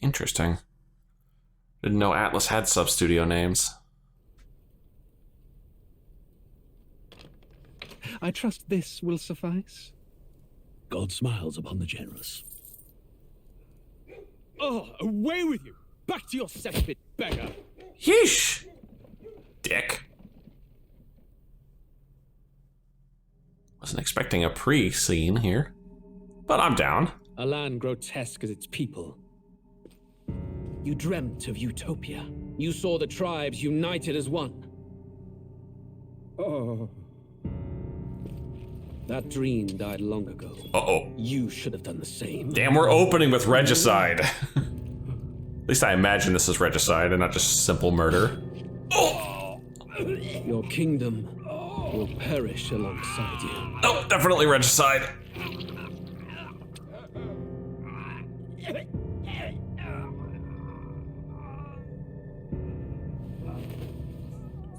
Interesting. Didn't know Atlus had sub-studio names. I trust this will suffice. God smiles upon the generous. Oh, away with you! Back to your cesspit, beggar! Yeesh! Dick. Wasn't expecting a pre-scene here, but I'm down. A land grotesque as its people. You dreamt of utopia. You saw the tribes united as one. Oh. That dream died long ago. Uh-oh. You should have done the same. Damn, we're opening with regicide. At least I imagine this is regicide and not just simple murder. Oh! Your kingdom will perish alongside you. Oh, definitely regicide.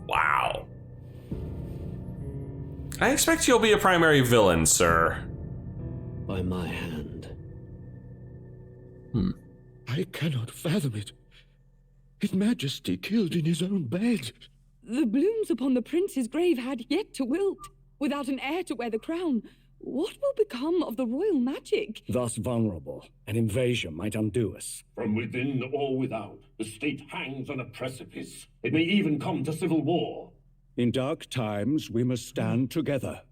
Wow. I expect you'll be a primary villain, sir. By my hand. I cannot fathom it. His Majesty killed in his own bed. The blooms upon the prince's grave had yet to wilt. Without an heir to wear the crown, what will become of the royal magic? Thus vulnerable, an invasion might undo us. From within or without, the state hangs on a precipice. It may even come to civil war. In dark times, we must stand together.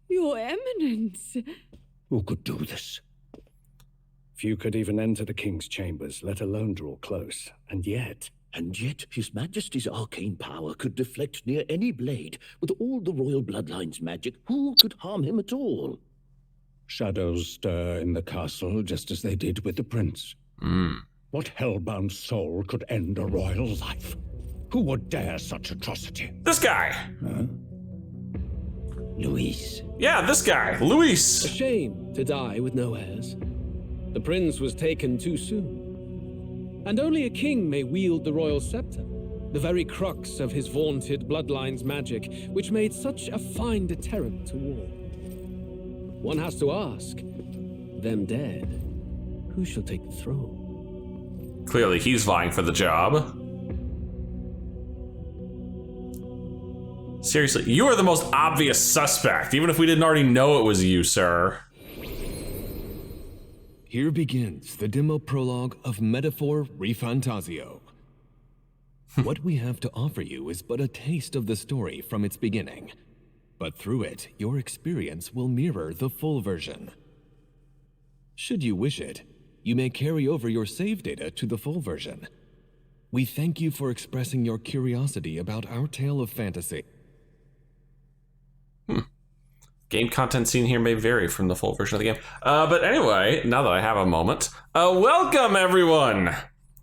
Your Eminence. Who could do this? Few could even enter the king's chambers, let alone draw close. And yet, His Majesty's arcane power could deflect near any blade. With all the royal bloodline's magic, who could harm him at all? shadows stir in the castle just as they did with the prince. What hellbound soul could end a royal life? Who would dare such atrocity? This guy. Luis. Yeah, this guy, Luis. A shame to die with no heirs. The prince was taken too soon. And only a king may wield the royal scepter, the very crux of his vaunted bloodline's magic, which made such a fine deterrent to war. One has to ask, them dead, who shall take the throne? Clearly he's vying for the job. Seriously, you are the most obvious suspect, even if we didn't already know it was you, sir. Here begins the demo prologue of Metaphor ReFantazio. What we have to offer you is but a taste of the story from its beginning. But through it, your experience will mirror the full version. Should you wish it, you may carry over your save data to the full version. We thank you for expressing your curiosity about our tale of fantasy. Game content seen here may vary from the full version of the game. But anyway, now that I have a moment, welcome everyone!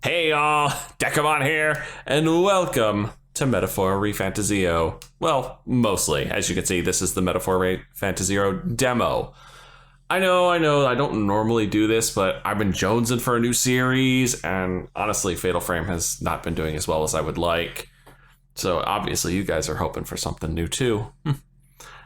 Hey y'all, Dekumon here, and welcome to Metaphor ReFantazio. Well, mostly. As you can see, this is the Metaphor ReFantazio demo. I know, I don't normally do this, but I've been jonesing for a new series, and honestly, Fatal Frame has not been doing as well as I would like. So obviously you guys are hoping for something new too.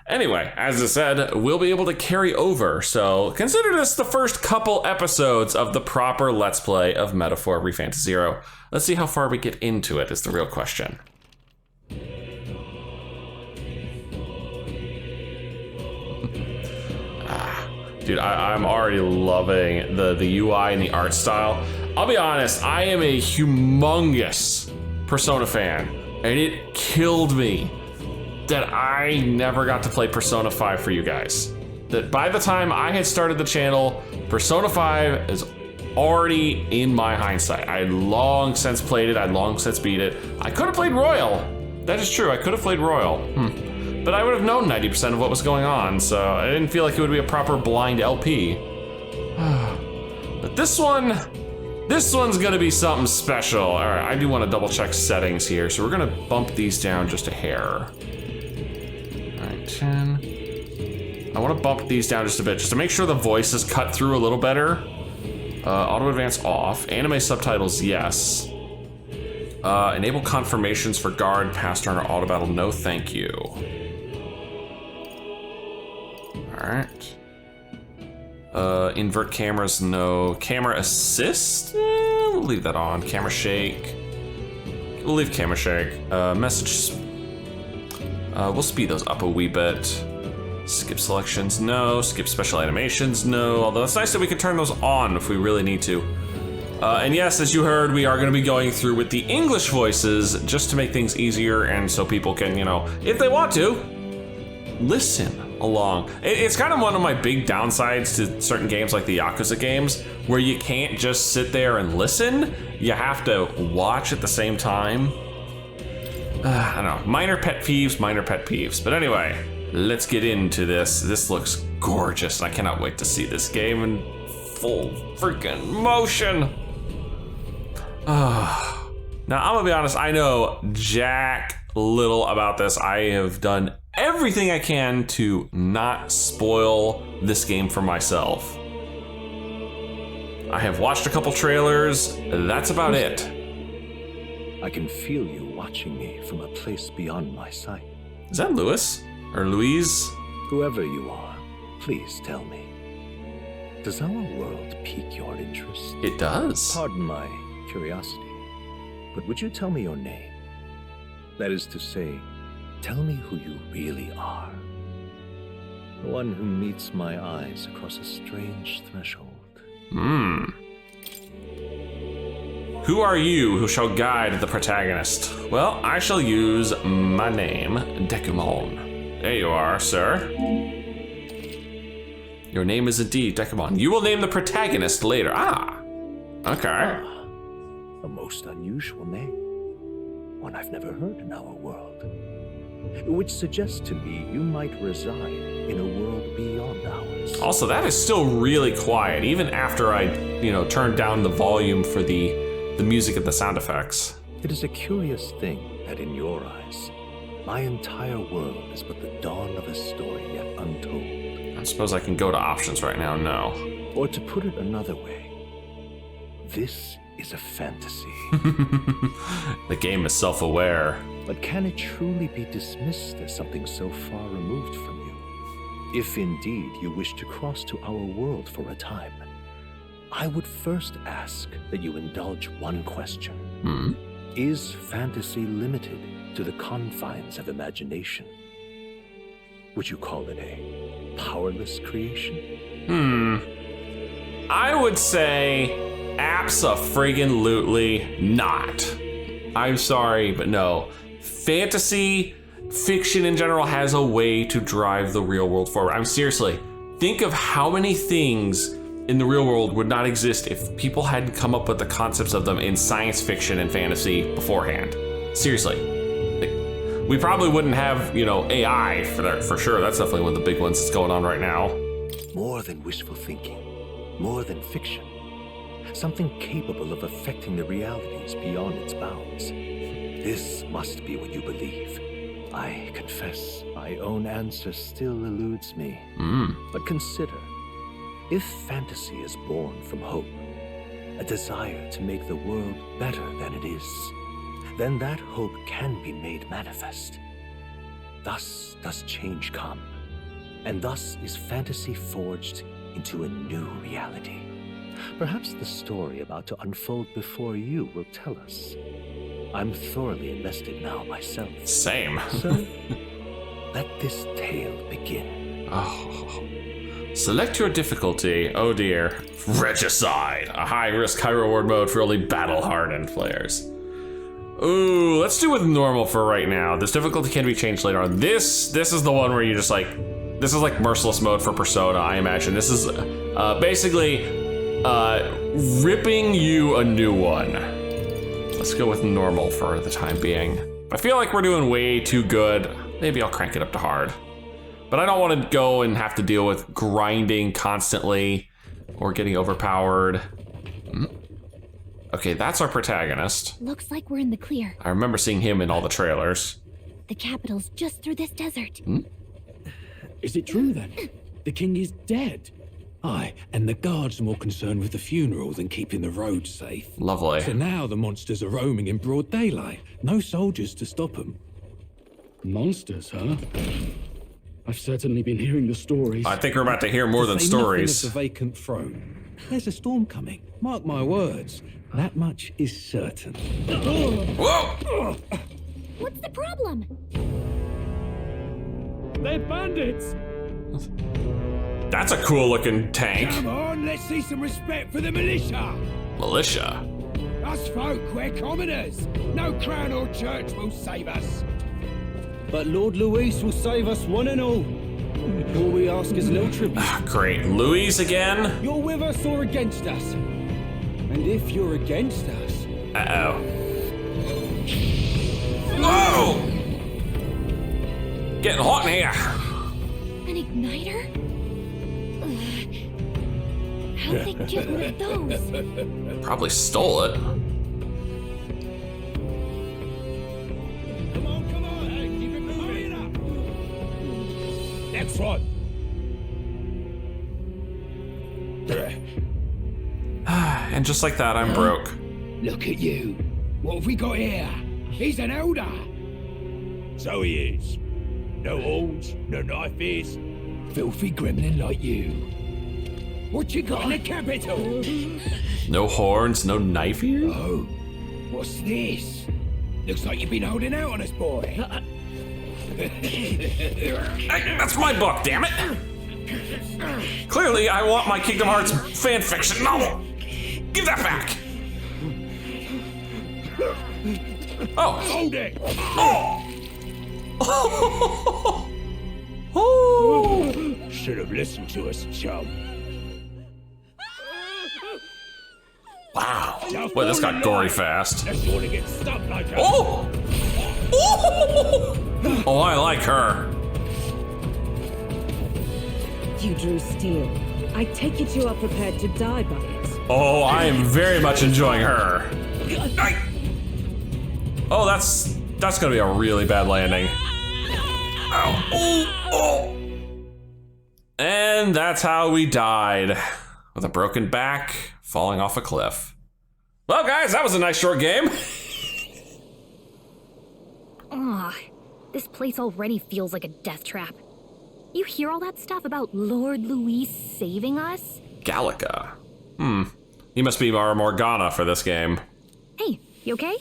Anyway, as I said, we'll be able to carry over, so consider this the first couple episodes of the proper Let's Play of Metaphor ReFantazio. Let's see how far we get into it is the real question. Dude, I'm already loving the UI and the art style. I'll be honest, I am a humongous Persona fan, and it killed me that I never got to play Persona 5 for you guys. That by the time I had started the channel, Persona 5 is already in my hindsight. I had long since played it, I'd long since beat it. I could have played Royal. That is true, I could have played Royal. But I would have known 90% of what was going on, so I didn't feel like it would be a proper blind LP. But this one's gonna be something special. All right, I do want to double check settings here, so we're gonna bump these down just a hair. All right, 10. I want to bump these down just a bit, just to make sure the voice is cut through a little better. Auto advance off, anime subtitles yes. Enable confirmations for guard, pass turn, or auto battle, no thank you. All right. Invert cameras, no. Camera assist? We'll leave that on. Camera shake. We'll leave camera shake. Messages. We'll speed those up a wee bit. Skip selections, no. Skip special animations, no. Although it's nice that we can turn those on if we really need to. And yes, as you heard, we are going to be going through with the English voices just to make things easier and so people can, you know, if they want to, listen along. It's kind of one of my big downsides to certain games like the Yakuza games, where you can't just sit there and listen. You have to watch at the same time. I don't know, minor pet peeves. But anyway, let's get into this. This looks gorgeous, and I cannot wait to see this game in full freaking motion. Now, I'm gonna be honest, I know jack little about this. I have done everything I can to not spoil this game for myself. I have watched a couple trailers, that's about it. I can feel you watching me from a place beyond my sight. Is that Louis? Or Louise? Whoever you are, please tell me. Does our world pique your interest? It does. Pardon my curiosity, but would you tell me your name? That is to say, tell me who you really are. The one who meets my eyes across a strange threshold. Who are you who shall guide the protagonist? Well, I shall use my name, Dekumon. There you are, sir. Your name is indeed Dekumon. You will name the protagonist later. Okay. A most unusual name. One I've never heard in our world. Which suggests to me you might reside in a world beyond ours. Also, that is still really quiet, even after I, turned down the volume for the music and the sound effects. It is a curious thing that in your eyes, my entire world is but the dawn of a story yet untold. I suppose I can go to options right now, no. Or to put it another way, this is a fantasy. The game is self-aware. But can it truly be dismissed as something so far removed from you? If indeed you wish to cross to our world for a time, I would first ask that you indulge one question. Is fantasy limited to the confines of imagination? Would you call it a powerless creation? I would say abso-friggin-lutely not. I'm sorry, but no. Fantasy, fiction in general has a way to drive the real world forward. I'm seriously, think of how many things in the real world would not exist if people hadn't come up with the concepts of them in science fiction and fantasy beforehand. Seriously. We probably wouldn't have, AI for sure. That's definitely one of the big ones that's going on right now. More than wishful thinking, more than fiction. Something capable of affecting the realities beyond its bounds. This must be what you believe. I confess, my own answer still eludes me. But consider, if fantasy is born from hope, a desire to make the world better than it is, then that hope can be made manifest. Thus does change come, and thus is fantasy forged into a new reality. Perhaps the story about to unfold before you will tell us. I'm thoroughly invested now myself. Same. So, let this tale begin. Select your difficulty. Oh dear. Regicide. A high-risk, high-reward mode for only battle-hardened players. Ooh, let's do with normal for right now. This difficulty can be changed later on. This is the one where you just this is like merciless mode for Persona, I imagine. This is basically ripping you a new one. Let's go with normal for the time being. I feel like we're doing way too good. Maybe I'll crank it up to hard. But I don't want to go and have to deal with grinding constantly or getting overpowered. Okay, that's our protagonist. Looks like we're in the clear. I remember seeing him in all the trailers. The capital's just through this desert. Is it true then? The king is dead? Aye, and the guards are more concerned with the funeral than keeping the road safe. Lovely. So now the monsters are roaming in broad daylight. No soldiers to stop them. Monsters, huh? I've certainly been hearing the stories. I think we're about to hear more than To say nothing stories. of the vacant throne. There's a storm coming. Mark my words. That much is certain. Whoa! What's the problem? They're bandits! That's a cool looking tank. Come on, let's see some respect for the militia. Militia. Us folk, we're commoners. No crown or church will save us. But Lord Luis will save us one and all. All we ask is no tribute. Great. Louise again? You're with us or against us? And if you're against us... Uh-oh. Whoa! Getting hot in here. An igniter? Ugh. How'd they get one of those? Probably stole it. Come on, hey, keep it moving up. Next one. And just like that, I'm broke. Look at you. What have we got here? He's an elder. So he is. No horns, no knife is. Filthy gremlin like you. What you got in the capital? No horns, no knife ears? Oh, what's this? Looks like you've been holding out on us, boy. Hey, that's my book, damn it! Clearly, I want my Kingdom Hearts fan fiction novel. Give that back. Oh. Hold it. Oh. Oh. Should have listened to us, chum. Wow. Boy, this got gory fast. Let's want to get stuck like us. Oh. Oh. Oh, I like her. You drew steel. I take it you are prepared to die by it. Oh, I am very much enjoying her. Oh, that's gonna be a really bad landing. Ow. Oh, oh. And that's how we died. With a broken back, falling off a cliff. Well, guys, that was a nice short game. Ugh, this place already feels like a death trap. You hear all that stuff about Lord Luis saving us? Gallica. You must be our Morgana for this game. Hey, you okay?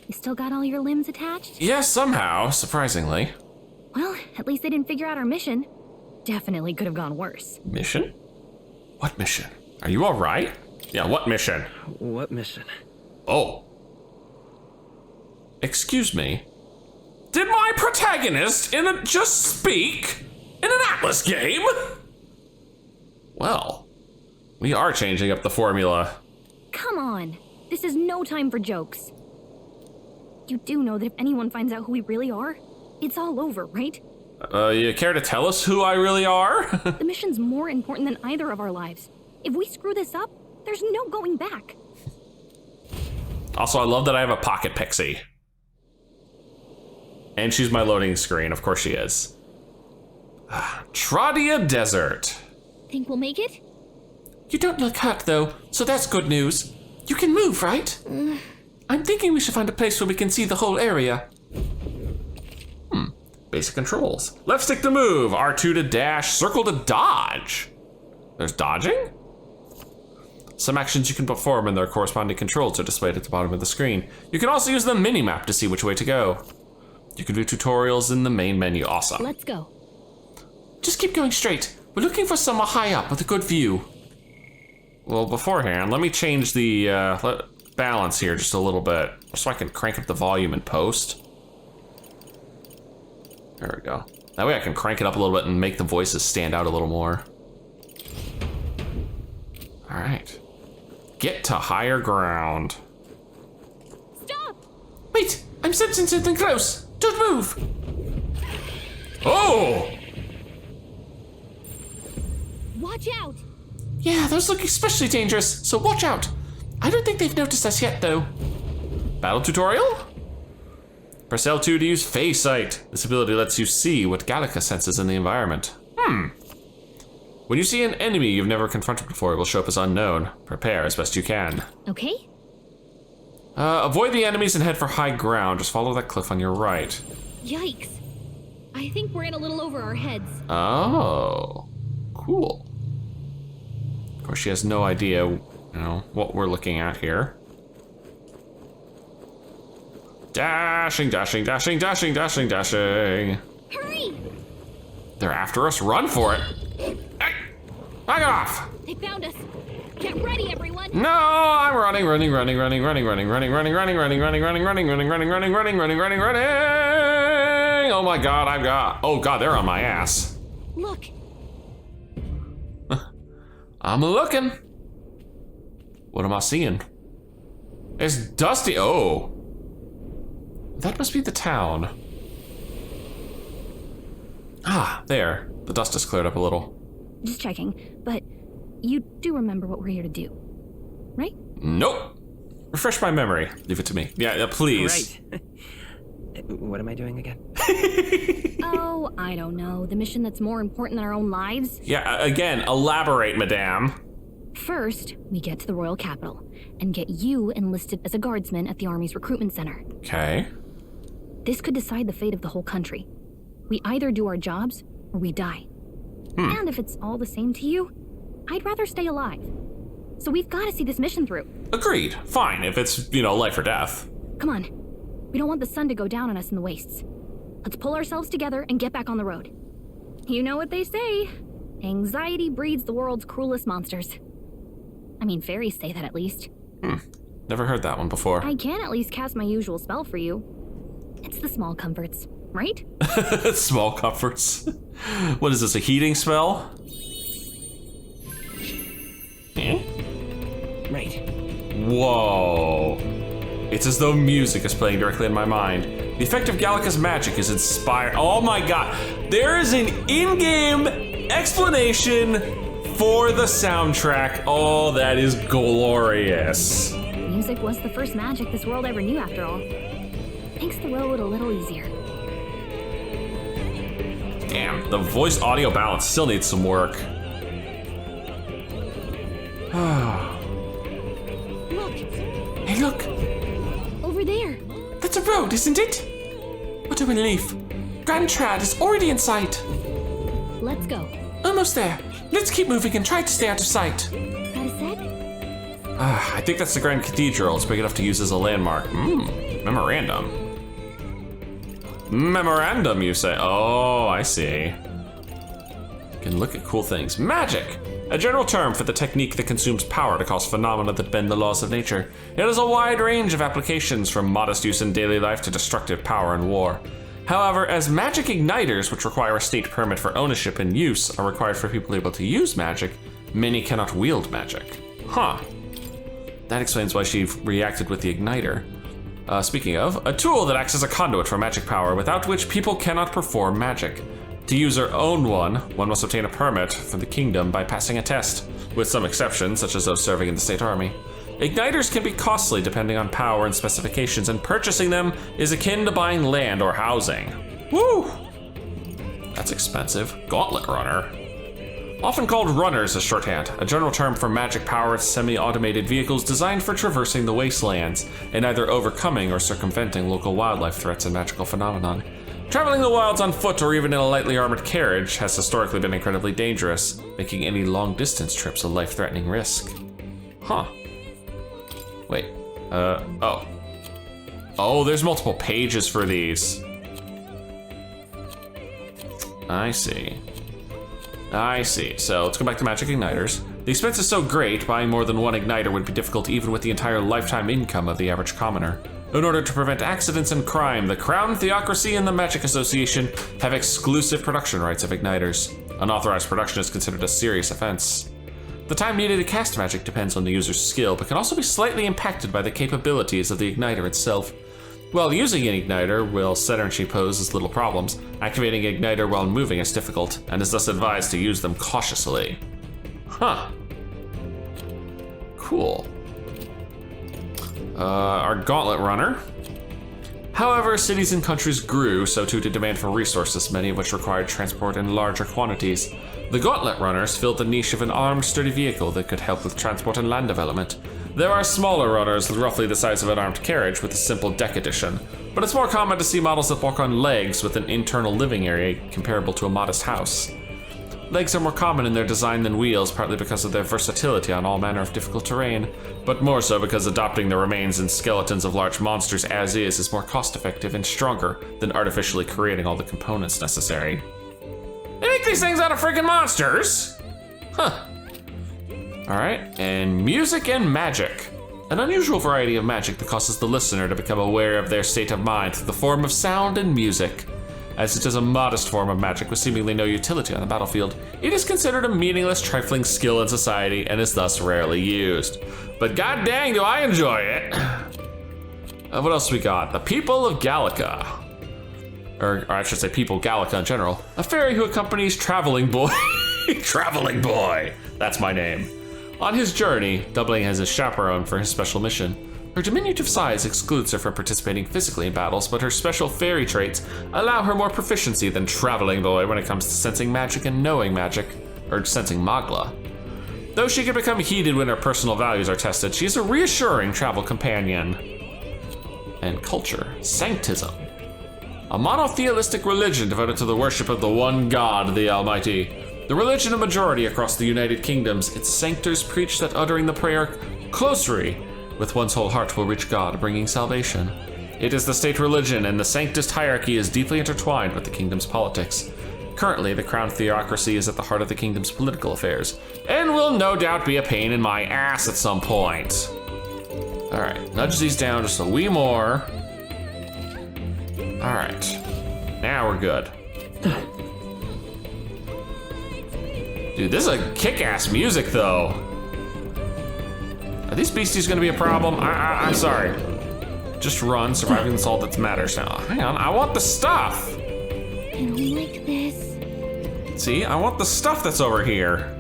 You still got all your limbs attached? Yes, somehow, surprisingly. Well, at least they didn't figure out our mission. Definitely could have gone worse. Mission? What mission? Are you all right? Yeah, what mission? What mission? Oh. Excuse me. Did my protagonist just speak in an Atlus game? Well, we are changing up the formula. Come on. This is no time for jokes. You do know that if anyone finds out who we really are, it's all over, right? You care to tell us who I really are? The mission's more important than either of our lives. If we screw this up, there's no going back. Also, I love that I have a pocket pixie. And she's my loading screen, of course she is. Tradia Desert. Think we'll make it? You don't look hurt, though, so that's good news. You can move, right? I'm thinking we should find a place where we can see the whole area. Basic controls. Left stick to move, R2 to dash, circle to dodge. There's dodging? Some actions you can perform and their corresponding controls are displayed at the bottom of the screen. You can also use the mini-map to see which way to go. You can do tutorials in the main menu. Awesome. Let's go. Just keep going straight. We're looking for somewhere high up with a good view. Well, beforehand, let me change the balance here just a little bit, so I can crank up the volume in post. There we go. That way I can crank it up a little bit and make the voices stand out a little more. All right. Get to higher ground. Stop! Wait, I'm sensing something close. Don't move. Oh! Watch out! Yeah, those look especially dangerous, so watch out. I don't think they've noticed us yet, though. Battle tutorial? Press L2 to use Phase Sight. This ability lets you see what Gallica senses in the environment. When you see an enemy you've never confronted before, it will show up as unknown. Prepare as best you can. Okay. Avoid the enemies and head for high ground. Just follow that cliff on your right. Yikes. I think we're in a little over our heads. Oh, cool. Of course, she has no idea, what we're looking at here. Dashing, dashing, dashing, dashing, dashing, dashing. Hurry! They're after us. Run for it. Hey, back off. They found us. Get ready, everyone. No, I'm running, running, running, running, running, running, running, running, running, running, running, running, running, running, running, running, running, running, running, running. Oh my God, I've got. Oh God, they're on my ass. Look. I'm looking. What am I seeing? It's dusty. Oh. That must be the town. Ah, there. The dust has cleared up a little. Just checking, but you do remember what we're here to do, right? Nope. Refresh my memory. Leave it to me. Yeah, please. Right. What am I doing again? Oh, I don't know. The mission that's more important than our own lives? Yeah, again, elaborate, madame. First, we get to the royal capital and get you enlisted as a guardsman at the army's recruitment center. Okay. This could decide the fate of the whole country. We either do our jobs or we die. And if it's all the same to you, I'd rather stay alive. So we've got to see this mission through. Agreed. Fine, if it's, life or death. Come on. We don't want the sun to go down on us in the wastes. Let's pull ourselves together and get back on the road. You know what they say. Anxiety breeds the world's cruelest monsters. I mean, fairies say that at least. Never heard that one before. I can at least cast my usual spell for you. It's the small comforts, right? Small comforts. What is this, a heating spell? Right. Whoa. It's as though music is playing directly in my mind. The effect of Gallica's magic is inspired. Oh my God. There is an in-game explanation for the soundtrack. Oh, that is glorious. Music was the first magic this world ever knew, after all. Makes the road a little easier. Damn, the voice audio balance still needs some work. Look! Hey, look! Over there! That's a road, isn't it? What a relief. Grand Trad is already in sight. Let's go. Almost there. Let's keep moving and try to stay out of sight. That a sec? I think that's the Grand Cathedral. It's big enough to use as a landmark. Memorandum. Memorandum, you say? Oh, I see. You can look at cool things. Magic! A general term for the technique that consumes power to cause phenomena that bend the laws of nature. It has a wide range of applications, from modest use in daily life to destructive power in war. However, as magic igniters, which require a state permit for ownership and use, are required for people able to use magic, many cannot wield magic. Huh. That explains why she reacted with the igniter. Speaking of, a tool that acts as a conduit for magic power, without which people cannot perform magic. To use or own one must obtain a permit from the kingdom by passing a test, with some exceptions, such as those serving in the state army. Igniters can be costly depending on power and specifications, and purchasing them is akin to buying land or housing. Woo! That's expensive. Gauntlet Runner. Often called runners as shorthand, a general term for magic-powered, semi-automated vehicles designed for traversing the wastelands, and either overcoming or circumventing local wildlife threats and magical phenomenon. Traveling the wilds on foot or even in a lightly armored carriage has historically been incredibly dangerous, making any long-distance trips a life-threatening risk. Huh. Wait, oh. Oh, there's multiple pages for these. I see. So let's go back to magic igniters. The expense is so great, buying more than one igniter would be difficult even with the entire lifetime income of the average commoner. In order to prevent accidents and crime, the Crown Theocracy and the Magic Association have exclusive production rights of igniters. Unauthorized production is considered a serious offense. The time needed to cast magic depends on the user's skill, but can also be slightly impacted by the capabilities of the igniter itself. While using an igniter will synergy poses little problems, activating an igniter while moving is difficult, and is thus advised to use them cautiously. Huh. Cool. Our Gauntlet Runner. However, cities and countries grew, so too did demand for resources, many of which required transport in larger quantities. The Gauntlet Runners filled the niche of an armed, sturdy vehicle that could help with transport and land development. There are smaller runners roughly the size of an armed carriage with a simple deck addition, but it's more common to see models that walk on legs with an internal living area comparable to a modest house. Legs are more common in their design than wheels, partly because of their versatility on all manner of difficult terrain, but more so because adopting the remains and skeletons of large monsters as is more cost-effective and stronger than artificially creating all the components necessary. They make these things out of freaking monsters? Huh. Alright, and music and magic. An unusual variety of magic that causes the listener to become aware of their state of mind through the form of sound and music. As it is a modest form of magic with seemingly no utility on the battlefield, it is considered a meaningless, trifling skill in society and is thus rarely used. But god dang, do I enjoy it! What else we got? The People of Gallica. Or I should say People Gallica in general. A fairy who accompanies Traveling Boy. Traveling Boy! That's my name. On his journey, doubling as his chaperone for his special mission. Her diminutive size excludes her from participating physically in battles, but her special fairy traits allow her more proficiency than Traveling Boy when it comes to sensing magic and knowing magic, or sensing Magla. Though she can become heated when her personal values are tested, she is a reassuring travel companion. And culture, Sanctism. A monotheistic religion devoted to the worship of the one God, the Almighty. The religion of majority across the United Kingdoms, its sanctors preach that uttering the prayer, Closery, with one's whole heart will reach God, bringing salvation. It is the state religion, and the sanctist hierarchy is deeply intertwined with the kingdom's politics. Currently, the crown theocracy is at the heart of the kingdom's political affairs, and will no doubt be a pain in my ass at some point. All right, nudge these down just a wee more. All right, now we're good. Dude, this is a kick-ass music, though. Are these beasties gonna be a problem? I'm sorry. Just run, surviving that's all that matters now. Hang on, I want the stuff. I don't like this. See, I want the stuff that's over here.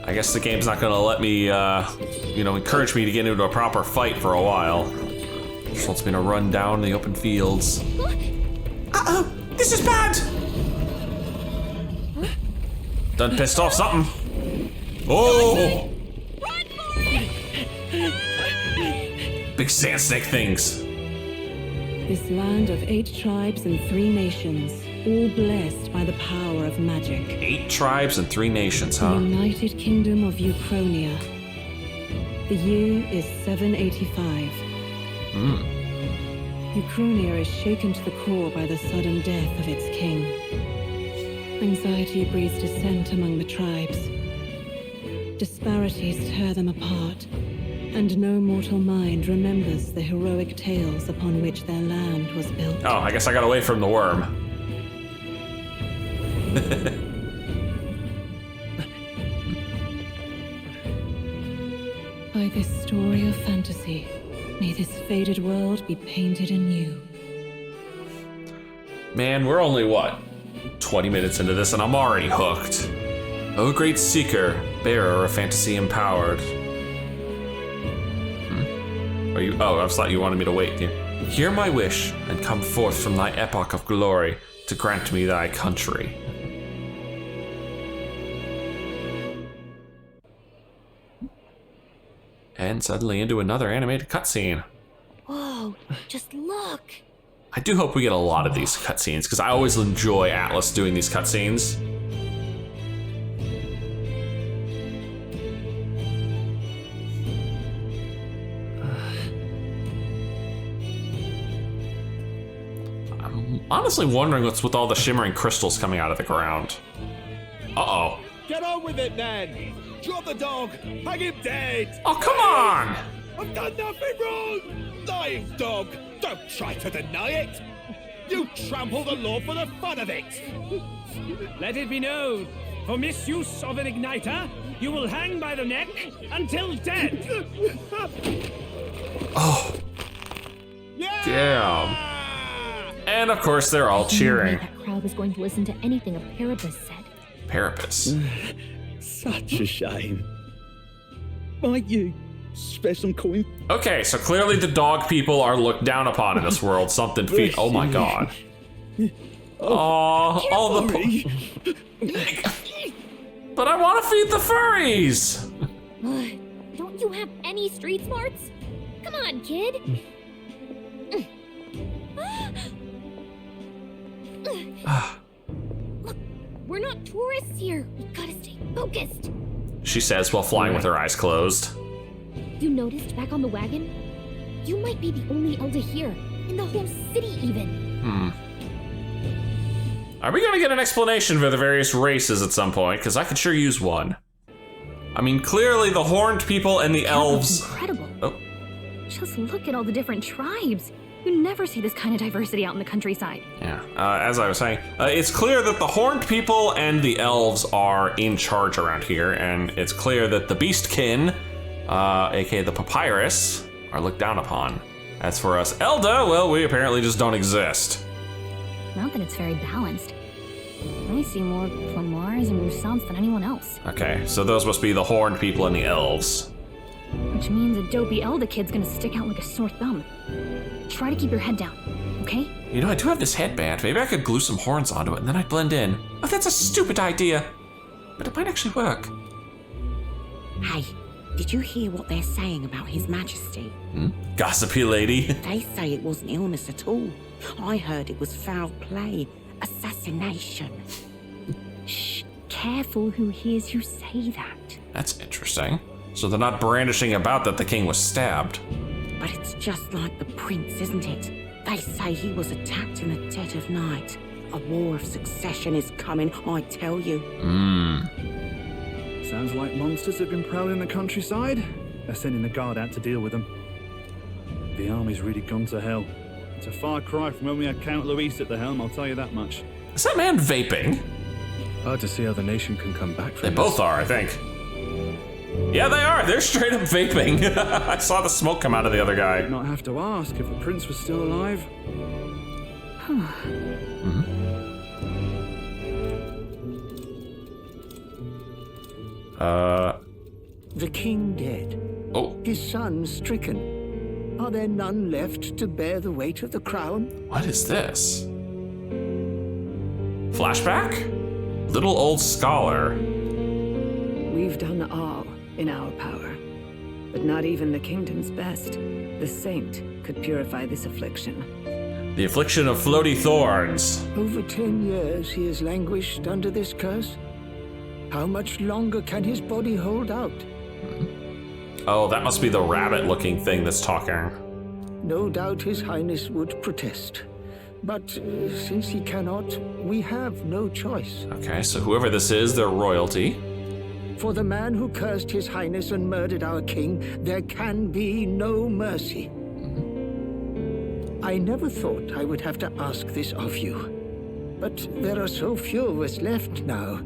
I guess the game's not gonna let me, encourage me to get into a proper fight for a while. Just wants me to run down the open fields. Uh-oh, this is bad. Done pissed off something. Oh! Big sand snake things. This land of 8 tribes and 3 nations, all blessed by the power of magic. 8 tribes and 3 nations, huh? The United Kingdom of Uchronia. The year is 785. Uchronia is shaken to the core by the sudden death of its king. Anxiety breeds dissent among the tribes. Disparities tear them apart, and no mortal mind remembers the heroic tales upon which their land was built. Oh, I guess I got away from the worm. By this story of fantasy, may this faded world be painted anew. Man, we're only, 20 minutes into this and I'm already hooked. O great seeker, bearer of fantasy empowered. Are you? Oh, I thought you wanted me to wait. Hear my wish and come forth from thy epoch of glory to grant me thy country. And suddenly into another animated cutscene. Whoa, just look. I do hope we get a lot of these cutscenes because I always enjoy Atlus doing these cutscenes. Honestly wondering what's with all the shimmering crystals coming out of the ground. Uh-oh. Get on with it, then! Drop the dog! Hang him dead! Oh, come on! I've done nothing wrong! Lying dog! Don't try to deny it! You trample the law for the fun of it! Let it be known, for misuse of an igniter, you will hang by the neck until dead. Oh. Yeah! Damn. And of course, they're all cheering. That crowd was going to listen to anything a Parapus said. Parapus. Such a shame. Might you spare some coin? Okay, so clearly the dog people are looked down upon in this world. Something feet. Oh my god. Oh, all the. But but I want to feed the furries. Don't you have any street smarts? Come on, kid. Look, we're not tourists here. We gotta stay focused. She says while flying with her eyes closed. You noticed back on the wagon? You might be the only Elder here, in the whole city even. Are we gonna get an explanation for the various races at some point? Because I could sure use one. I mean, clearly the horned people and the elves. Incredible. Oh. Just look at all the different tribes. You never see this kind of diversity out in the countryside. Yeah, as I was saying, it's clear that the horned people and the elves are in charge around here, and it's clear that the beastkin, aka the papyrus, are looked down upon. As for us Elda, well, we apparently just don't exist. Not that it's very balanced. I see more Flamars and Roussants than anyone else. Okay, so those must be the horned people and the elves. Which means a dopey Elda kid's gonna stick out like a sore thumb. Try to keep your head down, okay? You know, I do have this headband. Maybe I could glue some horns onto it and then I'd blend in. Oh, that's a stupid idea. But it might actually work. Hey, did you hear what they're saying about His Majesty? Gossipy lady. They say it wasn't illness at all. I heard it was foul play, assassination. Shh, careful who hears you say that. That's interesting. So they're not brandishing about that the king was stabbed. But it's just like the prince, isn't it? They say he was attacked in the dead of night. A war of succession is coming, I tell you. Sounds like monsters have been prowling the countryside. They're sending the guard out to deal with them. The army's really gone to hell. It's a far cry from when we had Count Luis at the helm, I'll tell you that much. Is that man vaping? Hard to see how the nation can come back from They this. both are, I think. Yeah, they are. They're straight up vaping. I saw the smoke come out of the other guy. I'd not have to ask if the prince was still alive. The king dead. Oh. His son stricken. Are there none left to bear the weight of the crown? What is this? Flashback? Little old scholar. We've done all in our power, but not even the kingdom's best, the saint, could purify this affliction. The affliction of floaty thorns. Over 10 years he has languished under this curse. How much longer can his body hold out? Oh, that must be the rabbit-looking thing that's talking. No doubt His Highness would protest. But since he cannot, we have no choice. Okay, so whoever this is, they're royalty. For the man who cursed His Highness and murdered our king, there can be no mercy. I never thought I would have to ask this of you. But there are so few of us left now.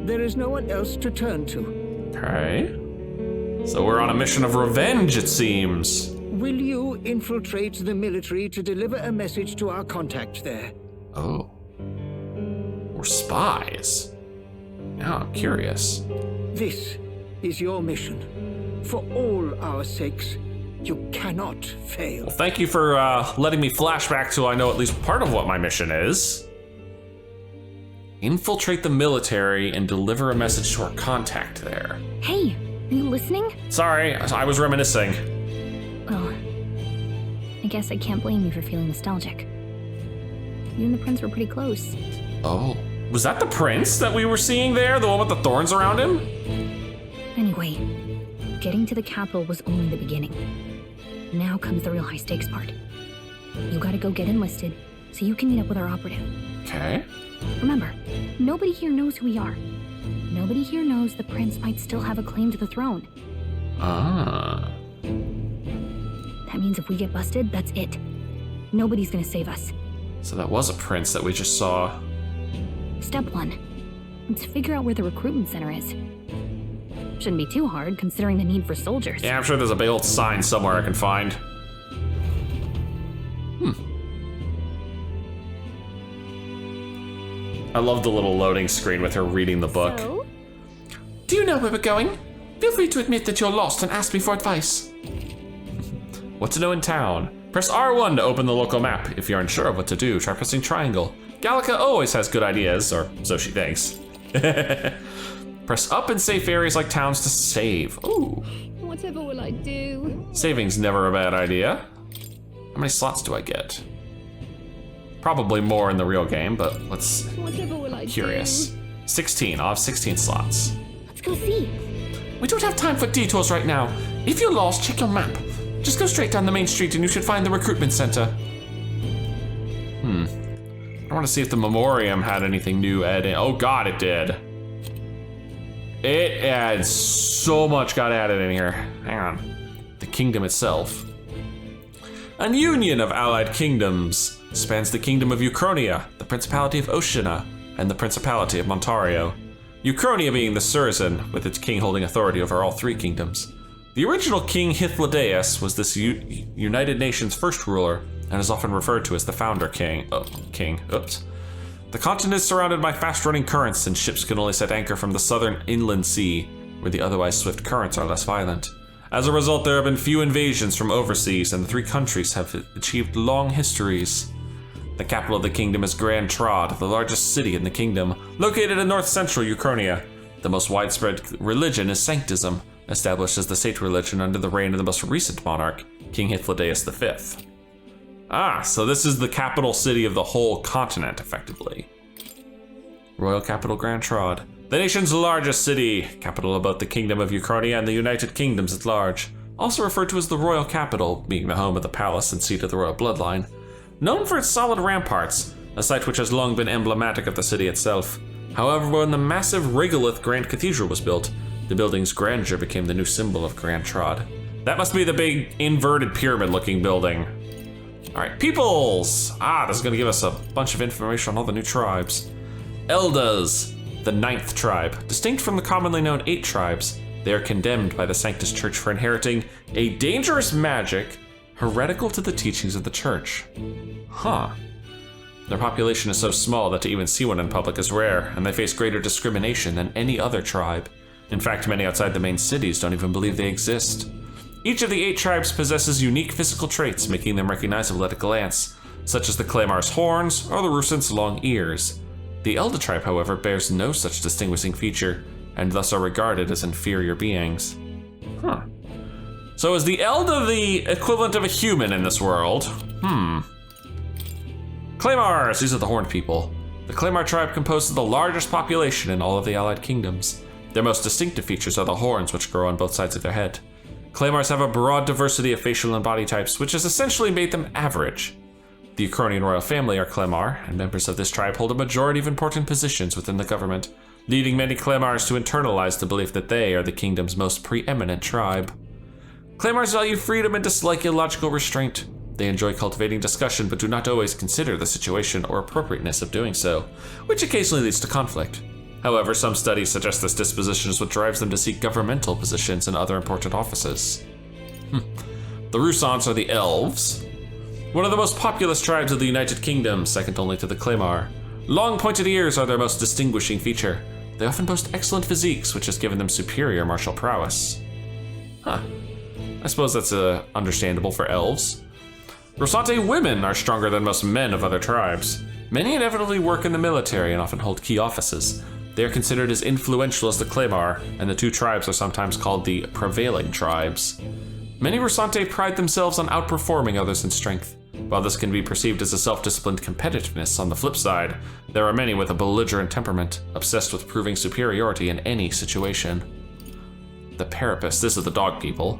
There is no one else to turn to. Okay. So we're on a mission of revenge, it seems. Will you infiltrate the military to deliver a message to our contact there? Oh. We're spies. Now I'm curious. This is your mission. For all our sakes, you cannot fail. Well, thank you for letting me flash back to I know at least part of what my mission is. Infiltrate the military and deliver a message to our contact there. Hey, are you listening? Sorry, I was reminiscing. Well, I guess I can't blame you for feeling nostalgic. You and the prince were pretty close. Oh, was that the prince that we were seeing there? The one with the thorns around him? Anyway, getting to the capital was only the beginning. Now comes the real high stakes part. You gotta go get enlisted so you can meet up with our operative. Okay. Remember, nobody here knows who we are. Nobody here knows the prince might still have a claim to the throne. Ah. That means if we get busted, that's it. Nobody's gonna save us. So that was a prince that we just saw. Step 1. Let's figure out where the recruitment center is. Shouldn't be too hard, considering the need for soldiers. Yeah, I'm sure there's a big old sign somewhere I can find. I love the little loading screen with her reading the book. So? Do you know where we're going? Feel free to admit that you're lost and ask me for advice. What to know in town? Press R1 to open the local map. If you're unsure of what to do, try pressing triangle. Gallica always has good ideas, or so she thinks. Press up in safe areas like towns to save. Ooh. Whatever will I do? Saving's never a bad idea. How many slots do I get? Probably more in the real game, but let's... Whatever will I curious. 16, I'll have 16 slots. Let's go see. We don't have time for detours right now. If you're lost, check your map. Just go straight down the main street and you should find the recruitment center. I want to see if the memoriam had anything new added. Oh God, it did. It adds so much got added in here. Hang on. The kingdom itself. A union of allied kingdoms spans the kingdom of Uchronia, the Principality of Oshina, and the Principality of Montario. Uchronia being the Surzan, with its king holding authority over all three kingdoms. The original king Hythlodaeus was this United Nations first ruler, and is often referred to as the founder king. The continent is surrounded by fast-running currents, and ships can only set anchor from the southern inland sea, where the otherwise swift currents are less violent. As a result, there have been few invasions from overseas, and the three countries have achieved long histories. The capital of the kingdom is Grand Trod, the largest city in the kingdom, located in north-central Uchronia. The most widespread religion is Sanctism, established as the state religion under the reign of the most recent monarch, King Hythlodaeus V. So this is the capital city of the whole continent, effectively. Royal capital Grand Trod. The nation's largest city, capital of both the Kingdom of Uchronia and the United Kingdoms at large. Also referred to as the Royal Capital, being the home of the palace and seat of the royal bloodline. Known for its solid ramparts, a site which has long been emblematic of the city itself. However, when the massive regolith Grand Cathedral was built, the building's grandeur became the new symbol of Grand Trod. That must be the big inverted pyramid-looking building. All right, peoples! This is gonna give us a bunch of information on all the new tribes. Eldas, the 9th tribe. Distinct from the commonly known 8 tribes, they are condemned by the Sanctus Church for inheriting a dangerous magic heretical to the teachings of the church. Their population is so small that to even see one in public is rare, and they face greater discrimination than any other tribe. In fact, many outside the main cities don't even believe they exist. Each of the 8 tribes possesses unique physical traits, making them recognizable at a glance, such as the Claymar's horns or the Rusant's long ears. The Elda tribe, however, bears no such distinguishing feature, and thus are regarded as inferior beings. So is the Elda the equivalent of a human in this world? Claymars, these are the horned people. The Claymar tribe composes the largest population in all of the allied kingdoms. Their most distinctive features are the horns, which grow on both sides of their head. Claymars have a broad diversity of facial and body types, which has essentially made them average. The Uchronian royal family are Claymar, and members of this tribe hold a majority of important positions within the government, leading many Claymars to internalize the belief that they are the kingdom's most preeminent tribe. Claymars value freedom and dislike illogical restraint. They enjoy cultivating discussion, but do not always consider the situation or appropriateness of doing so, which occasionally leads to conflict. However, some studies suggest this disposition is what drives them to seek governmental positions and other important offices. The Rusants are the Elves, one of the most populous tribes of the United Kingdom, second only to the Claymar. Long pointed ears are their most distinguishing feature. They often boast excellent physiques, which has given them superior martial prowess. I suppose that's understandable for elves. Rusante women are stronger than most men of other tribes. Many inevitably work in the military and often hold key offices. They are considered as influential as the Claymar, and the 2 tribes are sometimes called the prevailing tribes. Many Rusante pride themselves on outperforming others in strength. While this can be perceived as a self-disciplined competitiveness, on the flip side, there are many with a belligerent temperament, obsessed with proving superiority in any situation. The Parapus, this is the dog people.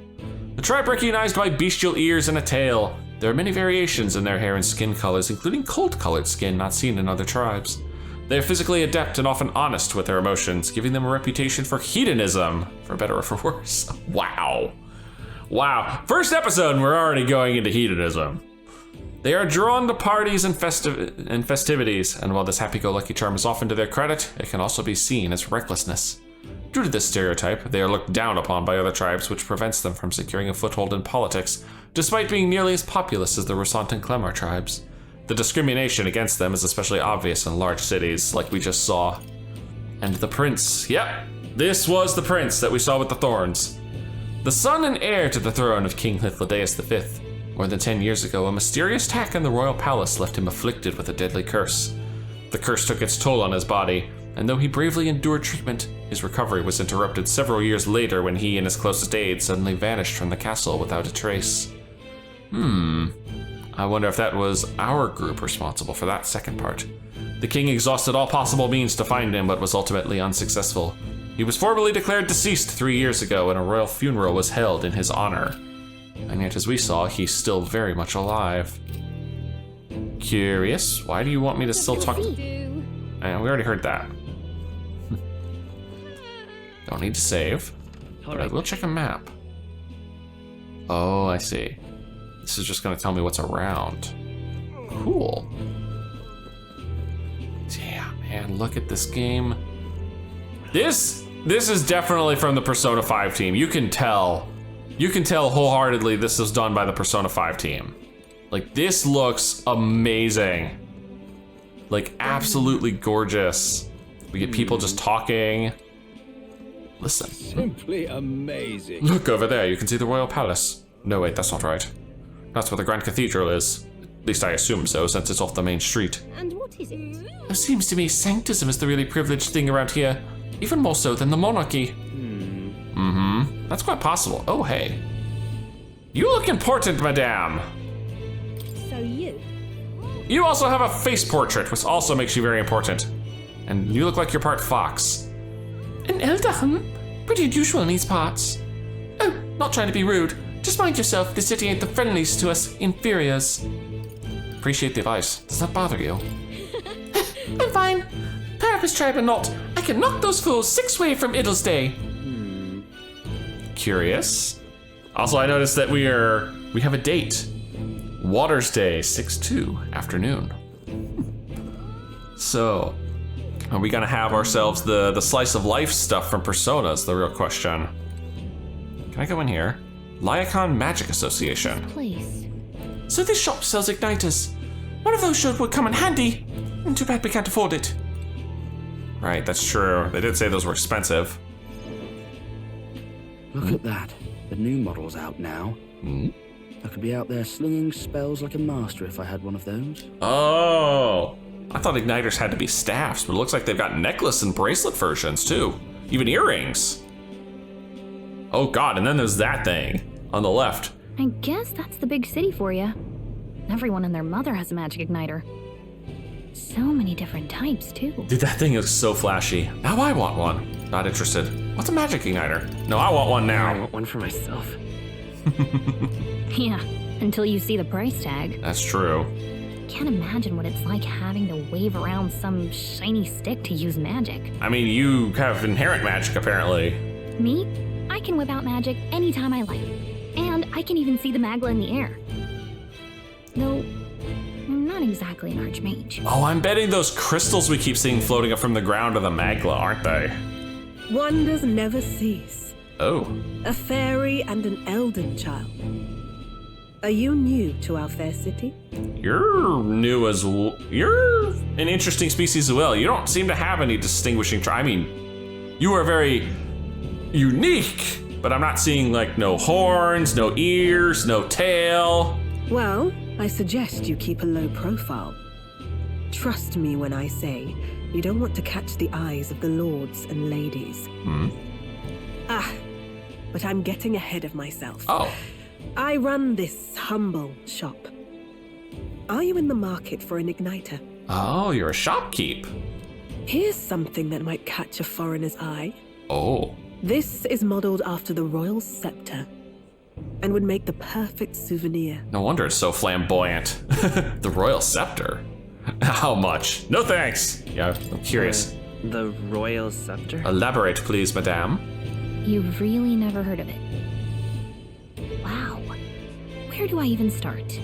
The tribe recognized by bestial ears and a tail. There are many variations in their hair and skin colors, including cold-colored skin not seen in other tribes. They are physically adept and often honest with their emotions, giving them a reputation for hedonism, for better or for worse. Wow. First episode and we're already going into hedonism. They are drawn to parties and festivities, and while this happy-go-lucky charm is often to their credit, it can also be seen as recklessness. Due to this stereotype, they are looked down upon by other tribes, which prevents them from securing a foothold in politics, despite being nearly as populous as the Rusant and Claymar tribes. The discrimination against them is especially obvious in large cities, like we just saw. And the prince, this was the prince that we saw with the thorns. The son and heir to the throne of King Hythlodaeus V. More than 10 years ago, a mysterious attack in the royal palace left him afflicted with a deadly curse. The curse took its toll on his body, and though he bravely endured treatment, his recovery was interrupted several years later when he and his closest aide suddenly vanished from the castle without a trace. I wonder if that was our group responsible for that second part. The king exhausted all possible means to find him, but was ultimately unsuccessful. He was formally declared deceased 3 years ago, and a royal funeral was held in his honor. And yet, as we saw, he's still very much alive. Curious, why do you want me to still talk? We already heard that. Don't need to save, but I will check a map. Oh, I see. This is just gonna tell me what's around. Cool. Damn, man, look at this game. This is definitely from the Persona 5 team. You can tell wholeheartedly this is done by the Persona 5 team. Like, this looks amazing. Like, absolutely gorgeous. We get people just talking. Listen. Simply amazing. Look over there, you can see the royal palace. No, wait, that's not right. That's where the Grand Cathedral is. At least I assume so, since it's off the main street. And what is it? It seems to me sanctism is the really privileged thing around here. Even more so than the monarchy. That's quite possible. Oh, hey. You look important, madame. So you? You also have a face portrait, which also makes you very important. And you look like you're part fox. An elder, Pretty unusual in these parts. Oh, not trying to be rude. Just mind yourself, the city ain't the friendliest to us inferiors. Appreciate the advice. Does that bother you? I'm fine. Parapus tribe or not, I can knock those fools 6 way from Iddlesday. Curious. Also, I noticed that we have a date. Waters Day, 6/2, afternoon. So, are we gonna have ourselves the slice of life stuff from Persona is the real question. Can I go in here? Lyacon Magic Association. Place. So this shop sells igniters. One of those would come in handy. Too bad we can't afford it. Right, that's true. They did say those were expensive. Look at that. The new model's out now. I could be out there slinging spells like a master if I had one of those. Oh, I thought igniters had to be staffs, but it looks like they've got necklace and bracelet versions too. Even earrings. Oh god, and then there's that thing on the left. I guess that's the big city for you. Everyone and their mother has a magic igniter. So many different types, too. Dude, that thing looks so flashy. Now I want one. Not interested. What's a magic igniter? No, I want one now. I want one for myself. Yeah, until you see the price tag. That's true. Can't imagine what it's like having to wave around some shiny stick to use magic. I mean, you have inherent magic, apparently. Me? I can whip out magic anytime I like. And I can even see the Magla in the air. Though, I'm not exactly an archmage. Oh, I'm betting those crystals we keep seeing floating up from the ground are the Magla, aren't they? Wonders never cease. Oh. A fairy and an elden child. Are you new to our fair city? You're new as well. You're an interesting species as well. You don't seem to have any distinguishing I mean, you are very unique, but I'm not seeing like no horns, no ears, no tail. Well, I suggest you keep a low profile. Trust me when I say you don't want to catch the eyes of the lords and ladies. But I'm getting ahead of myself. Oh. I run this humble shop. Are you in the market for an igniter? Oh, you're a shopkeep. Here's something that might catch a foreigner's eye. Oh. This is modeled after the royal scepter and would make the perfect souvenir. No wonder it's so flamboyant. The royal scepter? How much? No thanks. Yeah, I'm curious. The royal scepter? Elaborate, please, madame. You've really never heard of it. Wow. Where do I even start?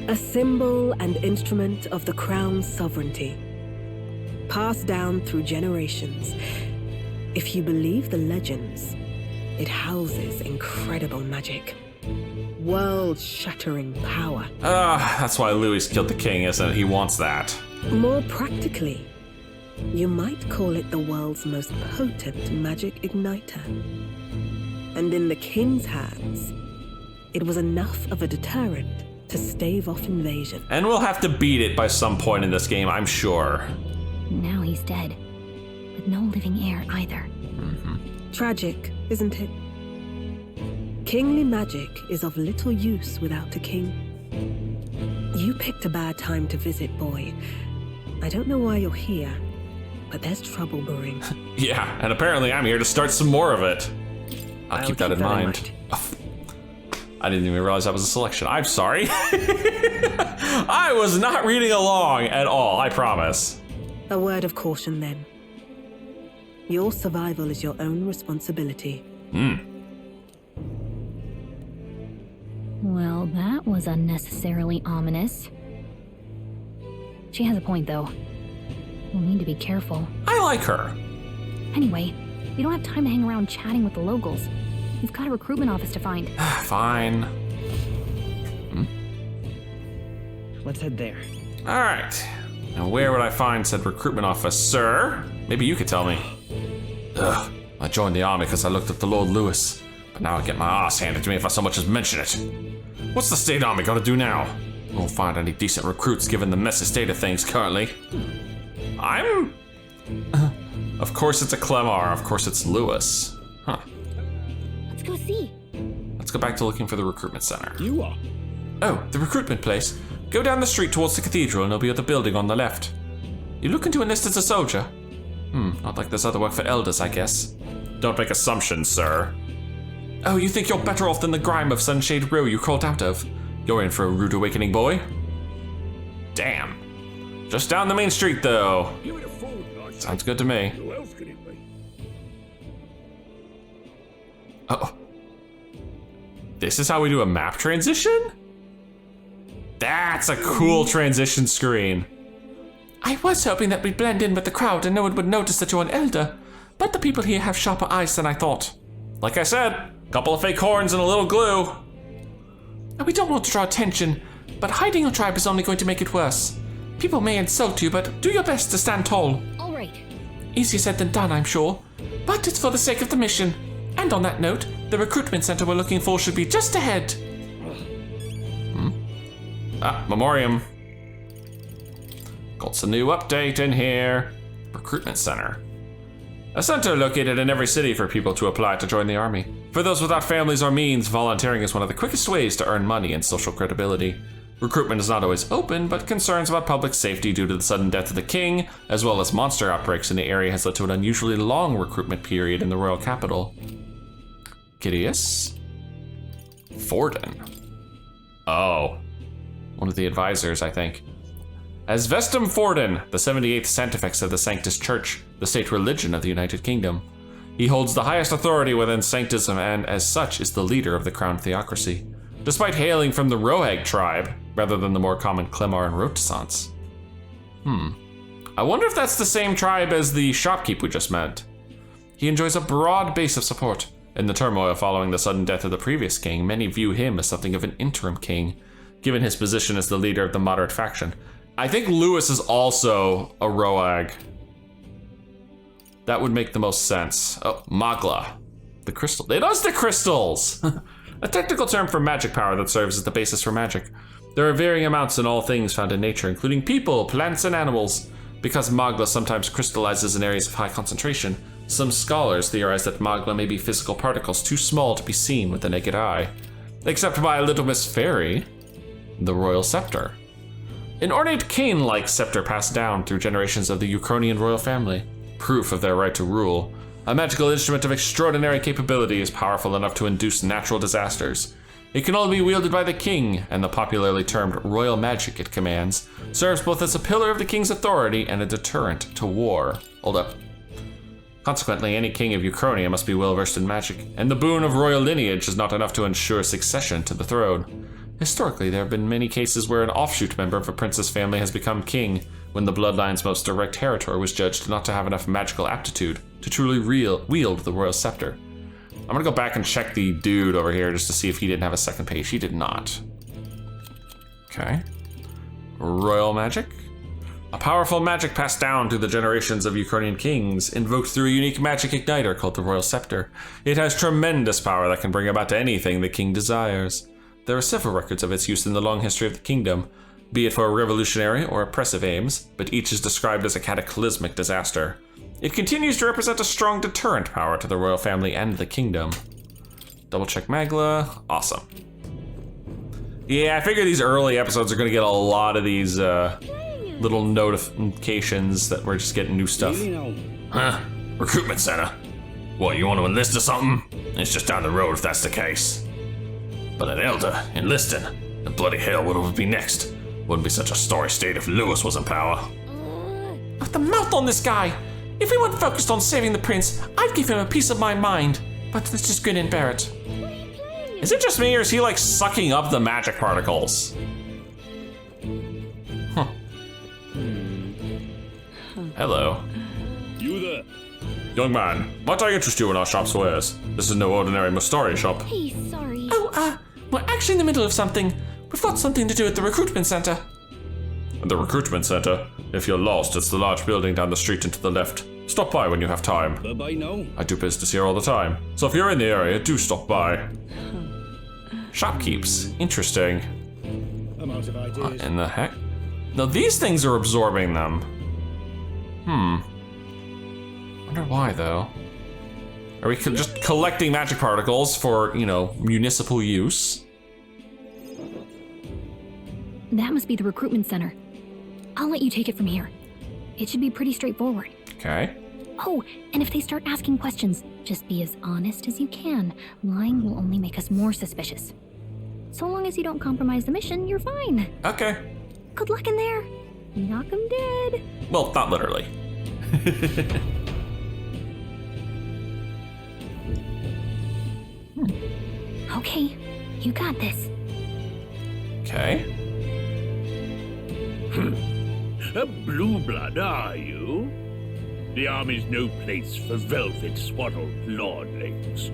A symbol and instrument of the crown's sovereignty. Passed down through generations. If you believe the legends, it houses incredible magic. World-shattering power. That's why Louis killed the king, isn't it? He wants that. More practically, you might call it the world's most potent magic igniter. And in the king's hands, it was enough of a deterrent to stave off invasion. And we'll have to beat it by some point in this game, I'm sure. Now he's dead, with no living heir either. Tragic, isn't it? Kingly magic is of little use without a king. You picked a bad time to visit, boy. I don't know why you're here, but there's trouble brewing. Yeah, and apparently I'm here to start some more of it. I'll keep that in mind. I didn't even realize that was a selection. I'm sorry. I was not reading along at all, I promise. A word of caution then. Your survival is your own responsibility. Well, that was unnecessarily ominous. She has a point, though. We'll need to be careful. I like her. Anyway, we don't have time to hang around chatting with the locals. We've got a recruitment office to find. Fine. Let's head there. All right. Now where would I find said recruitment office, sir? Maybe you could tell me. Ugh. I joined the army because I looked up to Lord Lewis, but now I get my ass handed to me if I so much as mention it. What's the state army got to do now? Won't find any decent recruits given the messy state of things currently. Of course it's a Clemar. Of course it's Lewis. Huh. Let's go see. Let's go back to looking for the recruitment center. You are? Oh, the recruitment place. Go down the street towards the cathedral and it'll be at the building on the left. You looking to enlist as a soldier? Not like there's other work for elders, I guess. Don't make assumptions, sir. Oh, you think you're better off than the grime of Sunshade Row you crawled out of? You're in for a rude awakening, boy. Damn. Just down the main street, though. Sounds good to me. Who else could it be? Oh. This is how we do a map transition? That's a cool transition screen. I was hoping that we'd blend in with the crowd and no one would notice that you're an elder, but the people here have sharper eyes than I thought. Like I said, a couple of fake horns and a little glue. We don't want to draw attention, but hiding your tribe is only going to make it worse. People may insult you, but do your best to stand tall. All right. Easier said than done, I'm sure, but it's for the sake of the mission. And on that note, the recruitment center we're looking for should be just ahead. Memoriam. Got some new update in here. Recruitment center. A center located in every city for people to apply to join the army. For those without families or means, volunteering is one of the quickest ways to earn money and social credibility. Recruitment is not always open, but concerns about public safety due to the sudden death of the king, as well as monster outbreaks in the area, has led to an unusually long recruitment period in the royal capital. Gideus? Forden. Oh. One of the advisors, I think. As Vestum Forden, the 78th Sanctifex of the Sanctus Church, the state religion of the United Kingdom. He holds the highest authority within Sanctism and, as such, is the leader of the crowned theocracy. Despite hailing from the Rohag tribe, rather than the more common Clemar and Rotisance. I wonder if that's the same tribe as the shopkeep we just met. He enjoys a broad base of support. In the turmoil following the sudden death of the previous king, many view him as something of an interim king, given his position as the leader of the moderate faction. I think Lewis is also a Rohag. That would make the most sense. Oh, Magla. The crystal. It is the crystals! A technical term for magic power that serves as the basis for magic. There are varying amounts in all things found in nature, including people, plants, and animals. Because Magla sometimes crystallizes in areas of high concentration, some scholars theorize that Magla may be physical particles too small to be seen with the naked eye. Except by a little Miss Fairy, the royal scepter. An ornate cane-like scepter passed down through generations of the Ukrainian royal family, proof of their right to rule. A magical instrument of extraordinary capability is powerful enough to induce natural disasters. It can only be wielded by the king, and the popularly termed royal magic it commands serves both as a pillar of the king's authority and a deterrent to war. Hold up. Consequently, any king of Ukrainia must be well versed in magic, and the boon of royal lineage is not enough to ensure succession to the throne. Historically, there have been many cases where an offshoot member of a prince's family has become king, when the bloodline's most direct heritor was judged not to have enough magical aptitude to truly wield the royal scepter. I'm gonna go back and check the dude over here just to see if he didn't have a second page. He did not. Okay. Royal magic. A powerful magic passed down through the generations of Ukrainian kings, invoked through a unique magic igniter called the royal scepter. It has tremendous power that can bring about anything the king desires. There are several records of its use in the long history of the kingdom, be it for revolutionary or oppressive aims, but each is described as a cataclysmic disaster. It continues to represent a strong deterrent power to the royal family and the kingdom. Double check Magla. Awesome. Yeah, I figure these early episodes are going to get a lot of these little notifications that we're just getting new stuff. Huh? Recruitment center. What, you want to enlist or something? It's just down the road if that's the case. But an elder enlisting? And bloody hell, what would be next? Wouldn't be such a sorry state if Lewis was in power. Put the mouth on this guy! If he weren't focused on saving the prince, I'd give him a piece of my mind. But let's just grin and bear it. Is it just me, or is he like sucking up the magic particles? Huh. Hello. You there? Young man, might I interest you in our shop's wares? This is no ordinary Mustari shop. Hey, sorry. Oh, we're actually in the middle of something. We've got something to do at the recruitment center. The recruitment center? If you're lost, it's the large building down the street and to the left. Stop by when you have time. Bye-bye now. I do business here all the time, so if you're in the area, do stop by. Shopkeeps. Interesting. I'm out of ideas. In the heck? No, these things are absorbing them. Wonder why, though. Are we just collecting magic particles for, you know, municipal use? That must be the recruitment center. I'll let you take it from here. It should be pretty straightforward. Okay. Oh, and if they start asking questions, just be as honest as you can. Lying will only make us more suspicious. So long as you don't compromise the mission, you're fine. Okay. Good luck in there. Knock 'em dead. Well, not literally. Okay, you got this. Okay. A blue blood, are you? The army's no place for velvet swaddled lordlings.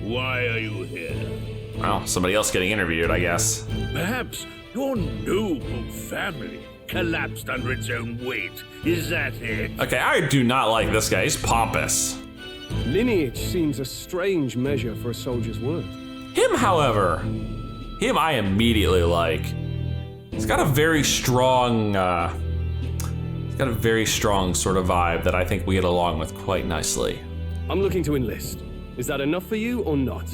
Why are you here? Well, somebody else getting interviewed, I guess. Perhaps your noble family collapsed under its own weight. Is that it? Okay, I do not like this guy. He's pompous. Lineage seems a strange measure for a soldier's worth. Him, however, him I immediately like. He's got a very strong, sort of vibe that I think we get along with quite nicely. I'm looking to enlist. Is that enough for you or not?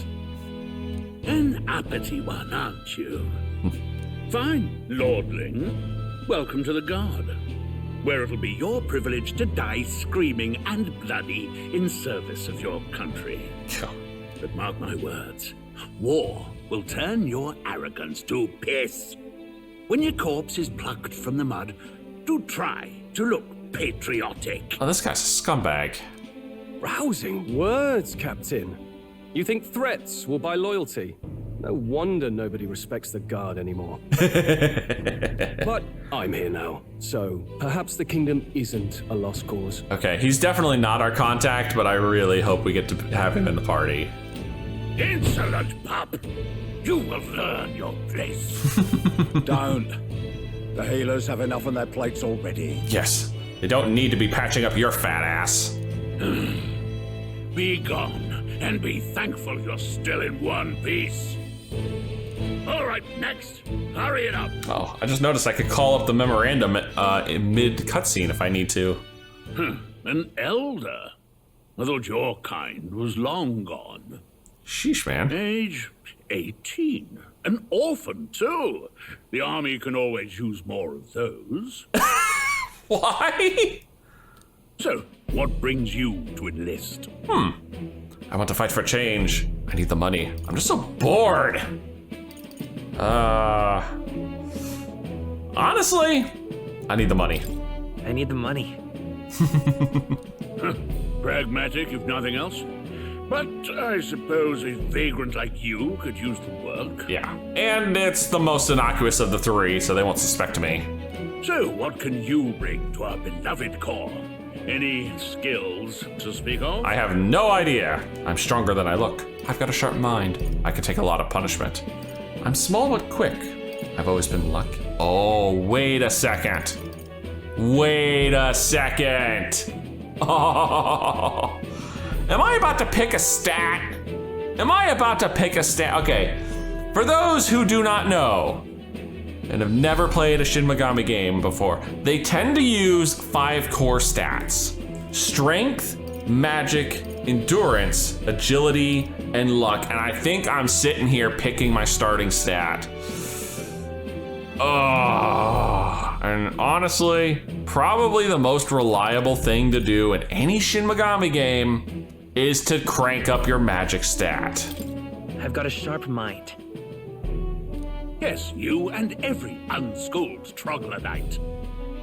An uppity one, aren't you? Fine, lordling. Welcome to the Guard, where it'll be your privilege to die screaming and bloody in service of your country. But mark my words, war will turn your arrogance to piss. When your corpse is plucked from the mud, do try to look patriotic. Oh, this guy's a scumbag. Rousing words, Captain. You think threats will buy loyalty? No wonder nobody respects the Guard anymore. But I'm here now, so perhaps the kingdom isn't a lost cause. Okay, he's definitely not our contact, but I really hope we get to have him in the party. Insolent pup! You will learn your place. Don't. The healers have enough on their plates already. Yes, they don't need to be patching up your fat ass. Be gone, and be thankful you're still in one piece. All right, next. Hurry it up. Oh, I just noticed I could call up the memorandum in mid-cutscene if I need to. An elder? I thought your kind was long gone. Sheesh, man. Age 18. An orphan, too. The army can always use more of those. Why? So, what brings you to enlist? I want to fight for change. I need the money. I'm just so bored. Honestly, I need the money. I need the money. Pragmatic, if nothing else. But I suppose a vagrant like you could use the work. Yeah, and it's the most innocuous of the three, so they won't suspect me. So, what can you bring to our beloved corps? Any skills to speak of? I have no idea. I'm stronger than I look. I've got a sharp mind. I can take a lot of punishment. I'm small but quick. I've always been lucky. Oh, wait a second. Wait a second. Oh. Am I about to pick a stat? Am I about to pick a stat? Okay. For those who do not know, and have never played a Shin Megami game before, they tend to use 5 core stats. Strength, magic, endurance, agility, and luck. And I think I'm sitting here picking my starting stat. Oh, and honestly, probably the most reliable thing to do in any Shin Megami game is to crank up your magic stat. I've got a sharp mind. Yes, you and every unschooled troglodyte.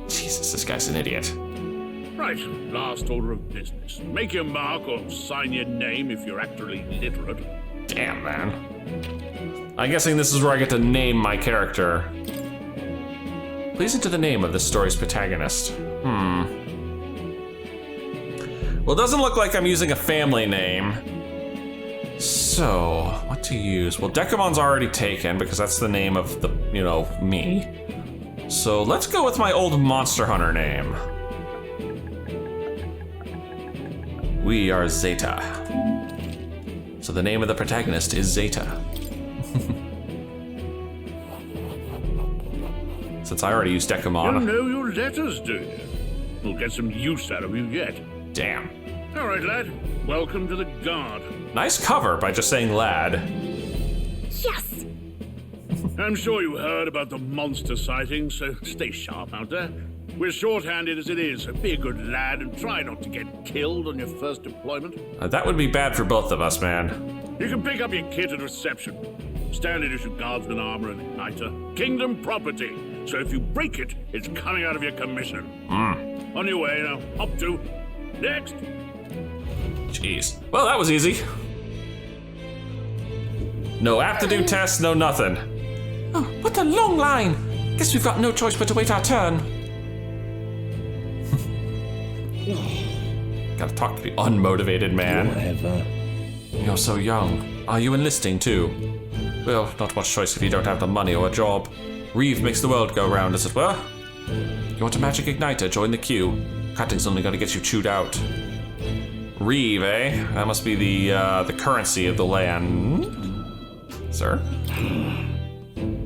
Jesus, this guy's an idiot. Right, last order of business. Make your mark or sign your name if you're actually literate. Damn, man. I'm guessing this is where I get to name my character. Please enter the name of this story's protagonist. Well, it doesn't look like I'm using a family name. So, what to use? Well, Dekumon's already taken because that's the name of the, me. So let's go with my old Monster Hunter name. We are Zeta. So the name of the protagonist is Zeta. Since I already used Dekumon. You know your letters, do you? We'll get some use out of you yet. Damn. All right, lad. Welcome to the Guard. Nice cover by just saying lad. Yes! I'm sure you heard about the monster sighting, so stay sharp out there. We're short-handed as it is, so be a good lad and try not to get killed on your first deployment. That would be bad for both of us, man. You can pick up your kit at reception. Standard issue guardsman armor and igniter. Kingdom property. So if you break it, it's coming out of your commission. On your way now. Hop to. Next. Jeez. Well, that was easy. No aptitude test, no nothing. Oh, what a long line. Guess we've got no choice but to wait our turn. Gotta talk to the unmotivated man. Whatever. You're so young. Are you enlisting too? Well, not much choice if you don't have the money or a job. Reeve makes the world go round, as it were. You want a magic igniter? Join the queue. Cutting's only gonna get you chewed out. Reeve, eh? That must be the currency of the land. Sir?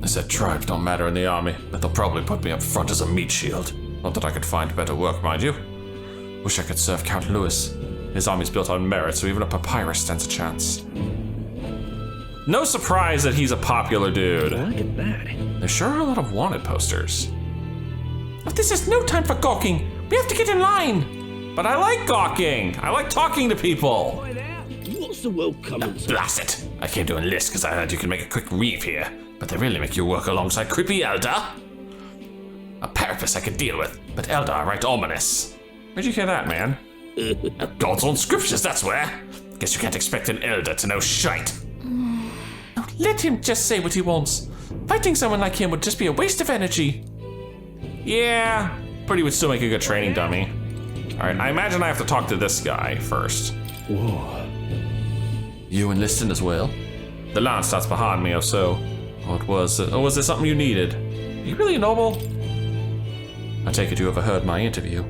I said tribes don't matter in the army, but they'll probably put me up front as a meat shield. Not that I could find better work, mind you. Wish I could serve Count Louis. His army's built on merit, so even a papyrus stands a chance. No surprise that he's a popular dude. Look at that. There sure are a lot of wanted posters. Oh, this is no time for gawking. We have to get in line. But I like gawking. I like talking to people. What's the world coming to? Blast it. I came to enlist because I heard you can make a quick reeve here. But they really make you work alongside creepy Elder. A parapus I could deal with, but Elder are right ominous. Where'd you hear that, man? God's own scriptures, that's where. Guess you can't expect an Elder to know shite. Oh, let him just say what he wants. Fighting someone like him would just be a waste of energy. Yeah, but he would still make a good training dummy. Alright, I imagine I have to talk to this guy first. Whoa. You enlisting as well? The line starts behind me, or so. What was it? Oh, was there something you needed? Are you really noble? I take it you overheard my interview.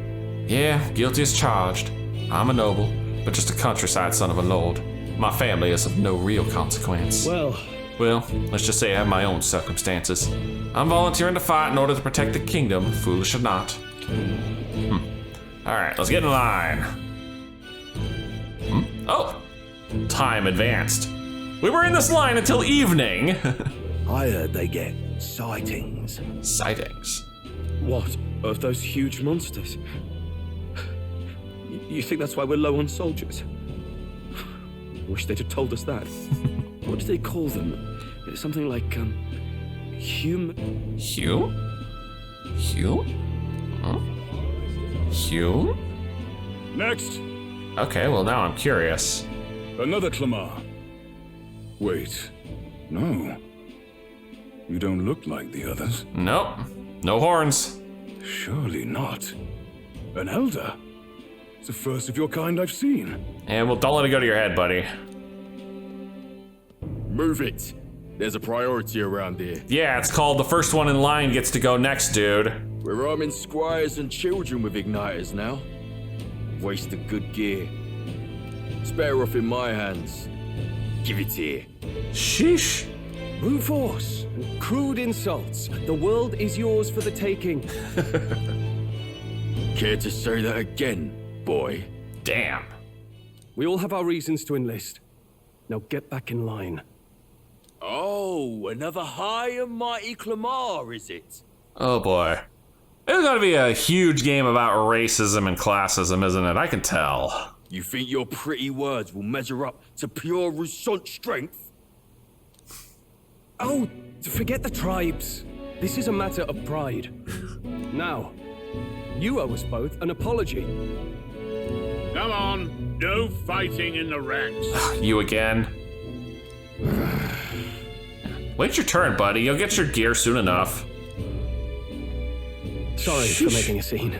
Yeah, guilty as charged. I'm a noble, but just a countryside son of a lord. My family is of no real consequence. Well, let's just say I have my own circumstances. I'm volunteering to fight in order to protect the kingdom, foolish or not. Alright, let's get in line. Oh, time advanced. We were in this line until evening. I heard they get sightings. Sightings? What? Of those huge monsters? You think that's why we're low on soldiers? Wish they'd have told us that. What do they call them? It's something like, hume? Hugh? Hugh? Huh? Hugh? Next. Okay, well now I'm curious. Another Clamar. Wait. No. You don't look like the others. Nope. No horns. Surely not. An elder? It's the first of your kind I've seen. And well, don't let it go to your head, buddy. Move it. There's a priority around here. Yeah, it's called the first one in line gets to go next, dude. We're arming squires and children with igniters now. Waste of good gear. It's better off in my hands. Give it here. Sheesh. Brute force and crude insults. The world is yours for the taking. Care to say that again, boy? Damn. We all have our reasons to enlist. Now get back in line. Oh, another high and mighty Clamar, is it? Oh boy. It's gonna be a huge game about racism and classism, isn't it? I can tell. You think your pretty words will measure up to pure Rusant strength? Oh, forget the tribes. This is a matter of pride. Now, you owe us both an apology. Come on, no fighting in the ranks. You again? Wait your turn, buddy. You'll get your gear soon enough. Sorry for making a scene.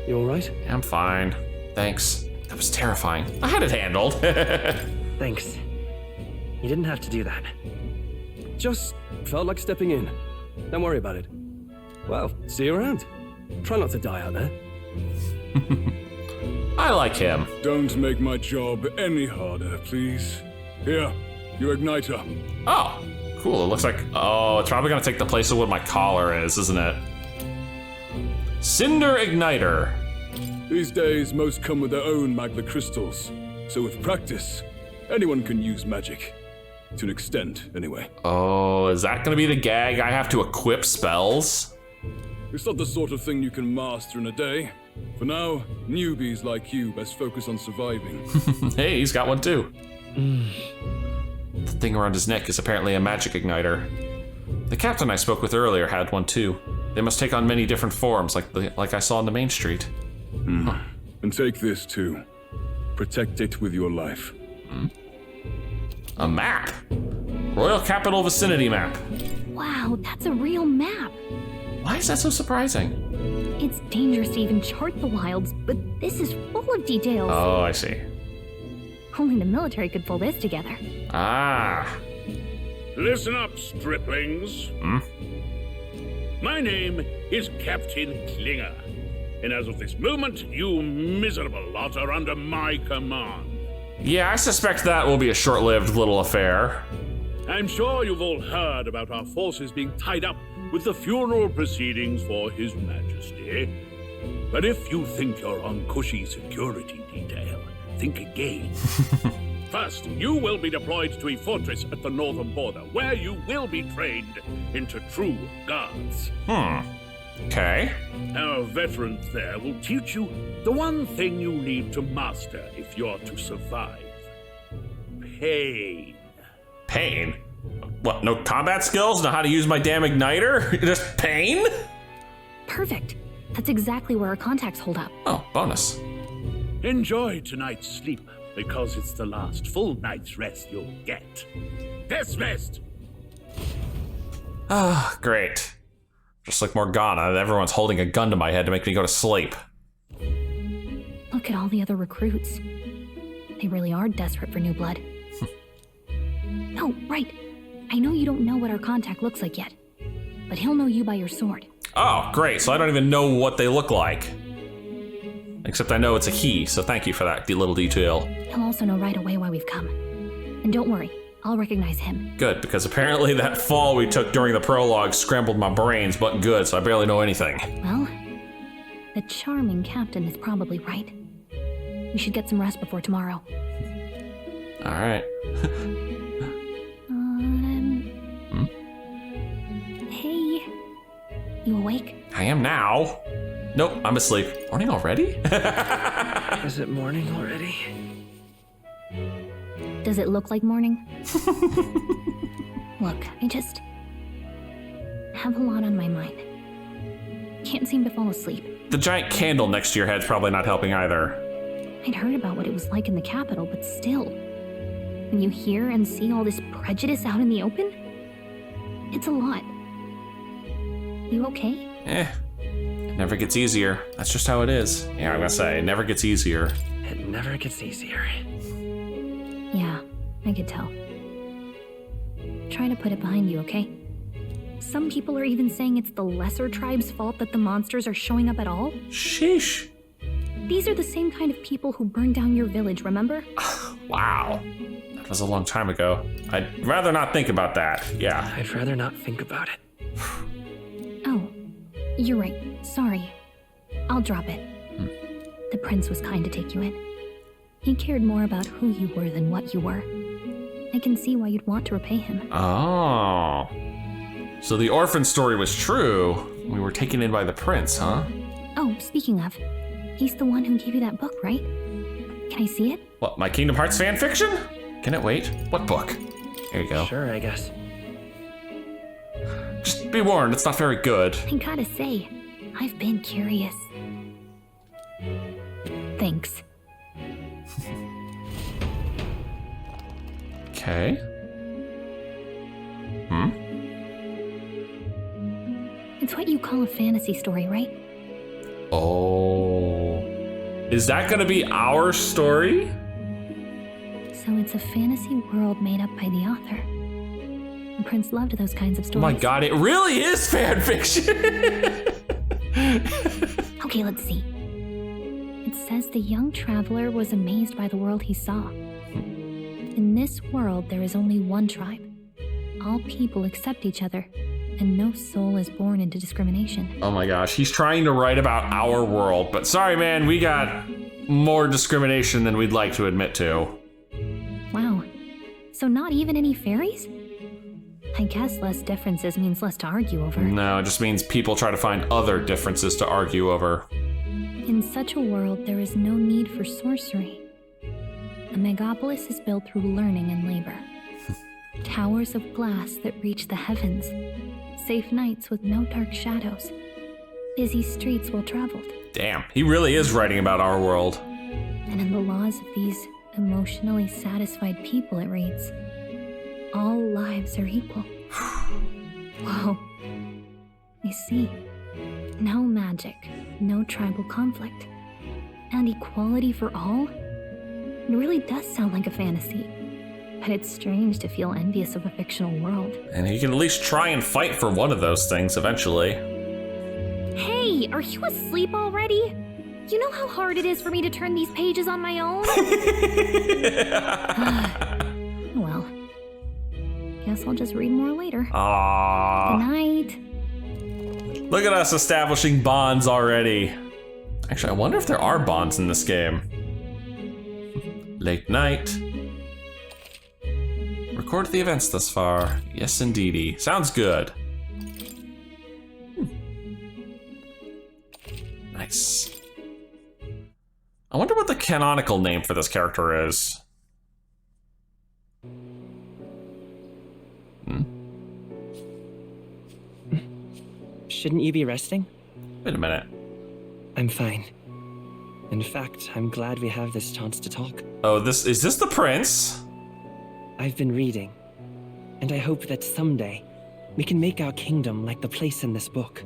You alright? I'm fine. Thanks. That was terrifying. I had it handled. Thanks. You didn't have to do that. Just felt like stepping in. Don't worry about it. Well, see you around. Try not to die out there. I like him. Don't make my job any harder, please. Here, your igniter. Oh, cool. It looks like... Oh, it's probably going to take the place of what my collar is, isn't it? Cinder Igniter. These days, most come with their own magma crystals. So with practice, anyone can use magic. To an extent, anyway. Oh, is that going to be the gag? I have to equip spells? It's not the sort of thing you can master in a day. For now, newbies like you best focus on surviving. Hey, he's got one too. The thing around his neck is apparently a magic igniter. The captain I spoke with earlier had one too. They must take on many different forms, like I saw on the main street. Huh. And take this too. Protect it with your life. A map. Royal Capital Vicinity map. Wow, that's a real map. Why is that so surprising? It's dangerous to even chart the wilds, but this is full of details. Oh, I see. Only the military could pull this together. Ah. Listen up, striplings. My name is Captain Klinger, and as of this moment, you miserable lot are under my command. Yeah, I suspect that will be a short-lived little affair. I'm sure you've all heard about our forces being tied up with the funeral proceedings for His Majesty. But if you think you're on cushy security detail, think again. First, you will be deployed to a fortress at the northern border, where you will be trained into true guards. Okay. Our veterans there will teach you the one thing you need to master if you're to survive. Pain. Pain? What, no combat skills? Know how to use my damn igniter? Just pain? Perfect. That's exactly where our contacts hold up. Oh, bonus. Enjoy tonight's sleep, because it's the last full night's rest you'll get. Dismissed! Ah, great. Just like Morgana, everyone's holding a gun to my head to make me go to sleep. Look at all the other recruits. They really are desperate for new blood. Oh, right. I know you don't know what our contact looks like yet, but he'll know you by your sword. Oh, great. So I don't even know what they look like. Except I know it's a he, so thank you for that little detail. He'll also know right away why we've come. And don't worry, I'll recognize him. Good, because apparently that fall we took during the prologue scrambled my brains, but good, so I barely know anything. Well, the charming captain is probably right. We should get some rest before tomorrow. All right. Hey, you awake? I am now. Nope, I'm asleep. Morning already? Is it morning already? Does it look like morning? Look, I just have a lot on my mind. Can't seem to fall asleep. The giant candle next to your head's probably not helping either. I'd heard about what it was like in the capital, but still, when you hear and see all this prejudice out in the open, it's a lot. You okay? It never gets easier. That's just how it is. Yeah, I'm gonna say, it never gets easier. It never gets easier. Yeah, I could tell. Try to put it behind you, okay? Some people are even saying it's the lesser tribe's fault that the monsters are showing up at all. Sheesh. These are the same kind of people who burned down your village, remember? Wow. That was a long time ago. I'd rather not think about that. Yeah. I'd rather not think about it. Oh, you're right. Sorry. I'll drop it. The prince was kind to take you in. He cared more about who you were than what you were. I can see why you'd want to repay him. Oh. So the orphan story was true. We were taken in by the prince, huh? Oh, speaking of, he's the one who gave you that book, right? Can I see it? What, my Kingdom Hearts fan fiction? Can it wait? What book? Here you go. Sure, I guess. Just be warned, it's not very good. I gotta say, I've been curious. Thanks. Okay. It's what you call a fantasy story, right? Oh. Is that gonna be our story? So it's a fantasy world made up by the author. The prince loved those kinds of Oh stories. my god, it really is fan fiction! Okay, let's see. It says the young traveler was amazed by the world he saw. In this world, there is only one tribe. All people accept each other, and no soul is born into discrimination. Oh my gosh, he's trying to write about our world, but sorry man, we got more discrimination than we'd like to admit to. Wow. So not even any fairies? I guess less differences means less to argue over. No, it just means people try to find other differences to argue over. In such a world, there is no need for sorcery. A megapolis is built through learning and labor. Towers of glass that reach the heavens. Safe nights with no dark shadows. Busy streets well traveled. Damn, he really is writing about our world. And in the laws of these emotionally satisfied people, it reads, all lives are equal. Whoa. I see. No magic, no tribal conflict, and equality for all? It really does sound like a fantasy. But it's strange to feel envious of a fictional world. And he can at least try and fight for one of those things eventually. Hey, are you asleep already? You know how hard it is for me to turn these pages on my own? Well, guess I'll just read more later. Aww. Good night. Look at us establishing bonds already. Actually, I wonder if there are bonds in this game. Late night. Record the events thus far. Yes, indeedy. Sounds good. Nice. I wonder what the canonical name for this character is. Shouldn't you be resting? Wait a minute. I'm fine. In fact, I'm glad we have this chance to talk. Oh, is this the prince? I've been reading, and I hope that someday we can make our kingdom like the place in this book.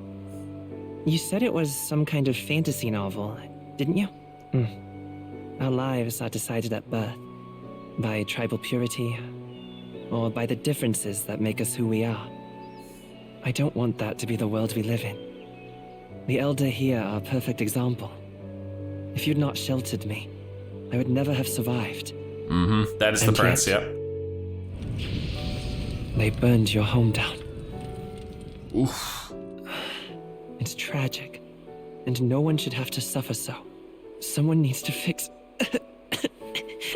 You said it was some kind of fantasy novel, didn't you? Our lives are decided at birth, by tribal purity, or by the differences that make us who we are. I don't want that to be the world we live in. The Elder here are a perfect example. If you'd not sheltered me, I would never have survived. That is the prince, yep. They burned your home down. Oof. It's tragic, and no one should have to suffer so. Someone needs to fix...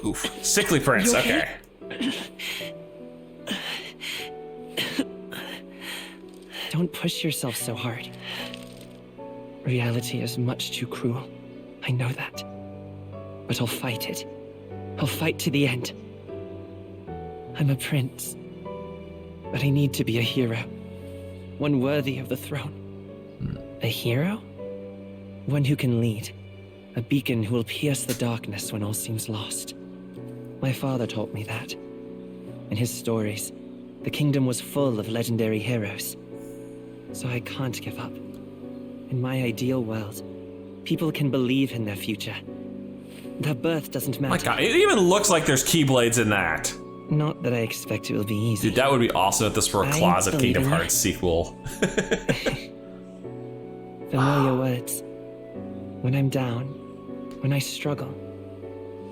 Oof. Sickly prince, okay. Don't push yourself so hard. Reality is much too cruel. I know that. But I'll fight it. I'll fight to the end. I'm a prince. But I need to be a hero. One worthy of the throne. A hero? One who can lead. A beacon who will pierce the darkness when all seems lost. My father taught me that. In his stories, the kingdom was full of legendary heroes. So I can't give up. In my ideal world, people can believe in their future. Their birth doesn't matter. My god, it even looks like there's Keyblades in that. Not that I expect it will be easy. Dude, that would be awesome if this were a closet Kingdom Hearts sequel. Familiar words. When I'm down, When I struggle,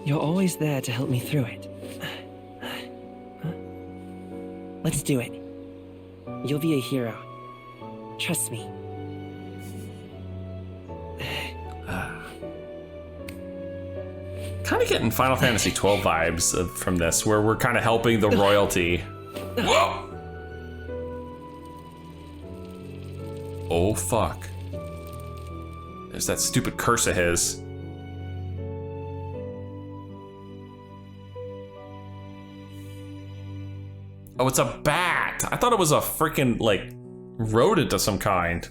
you're always there to help me through it. Let's do it. You'll be a hero. Trust me. Kind of getting Final Fantasy XII vibes from this, where we're kind of helping the royalty. Whoa! Oh, fuck. There's that stupid curse of his. Oh, it's a bat. I thought it was a freaking, like, rodent of some kind.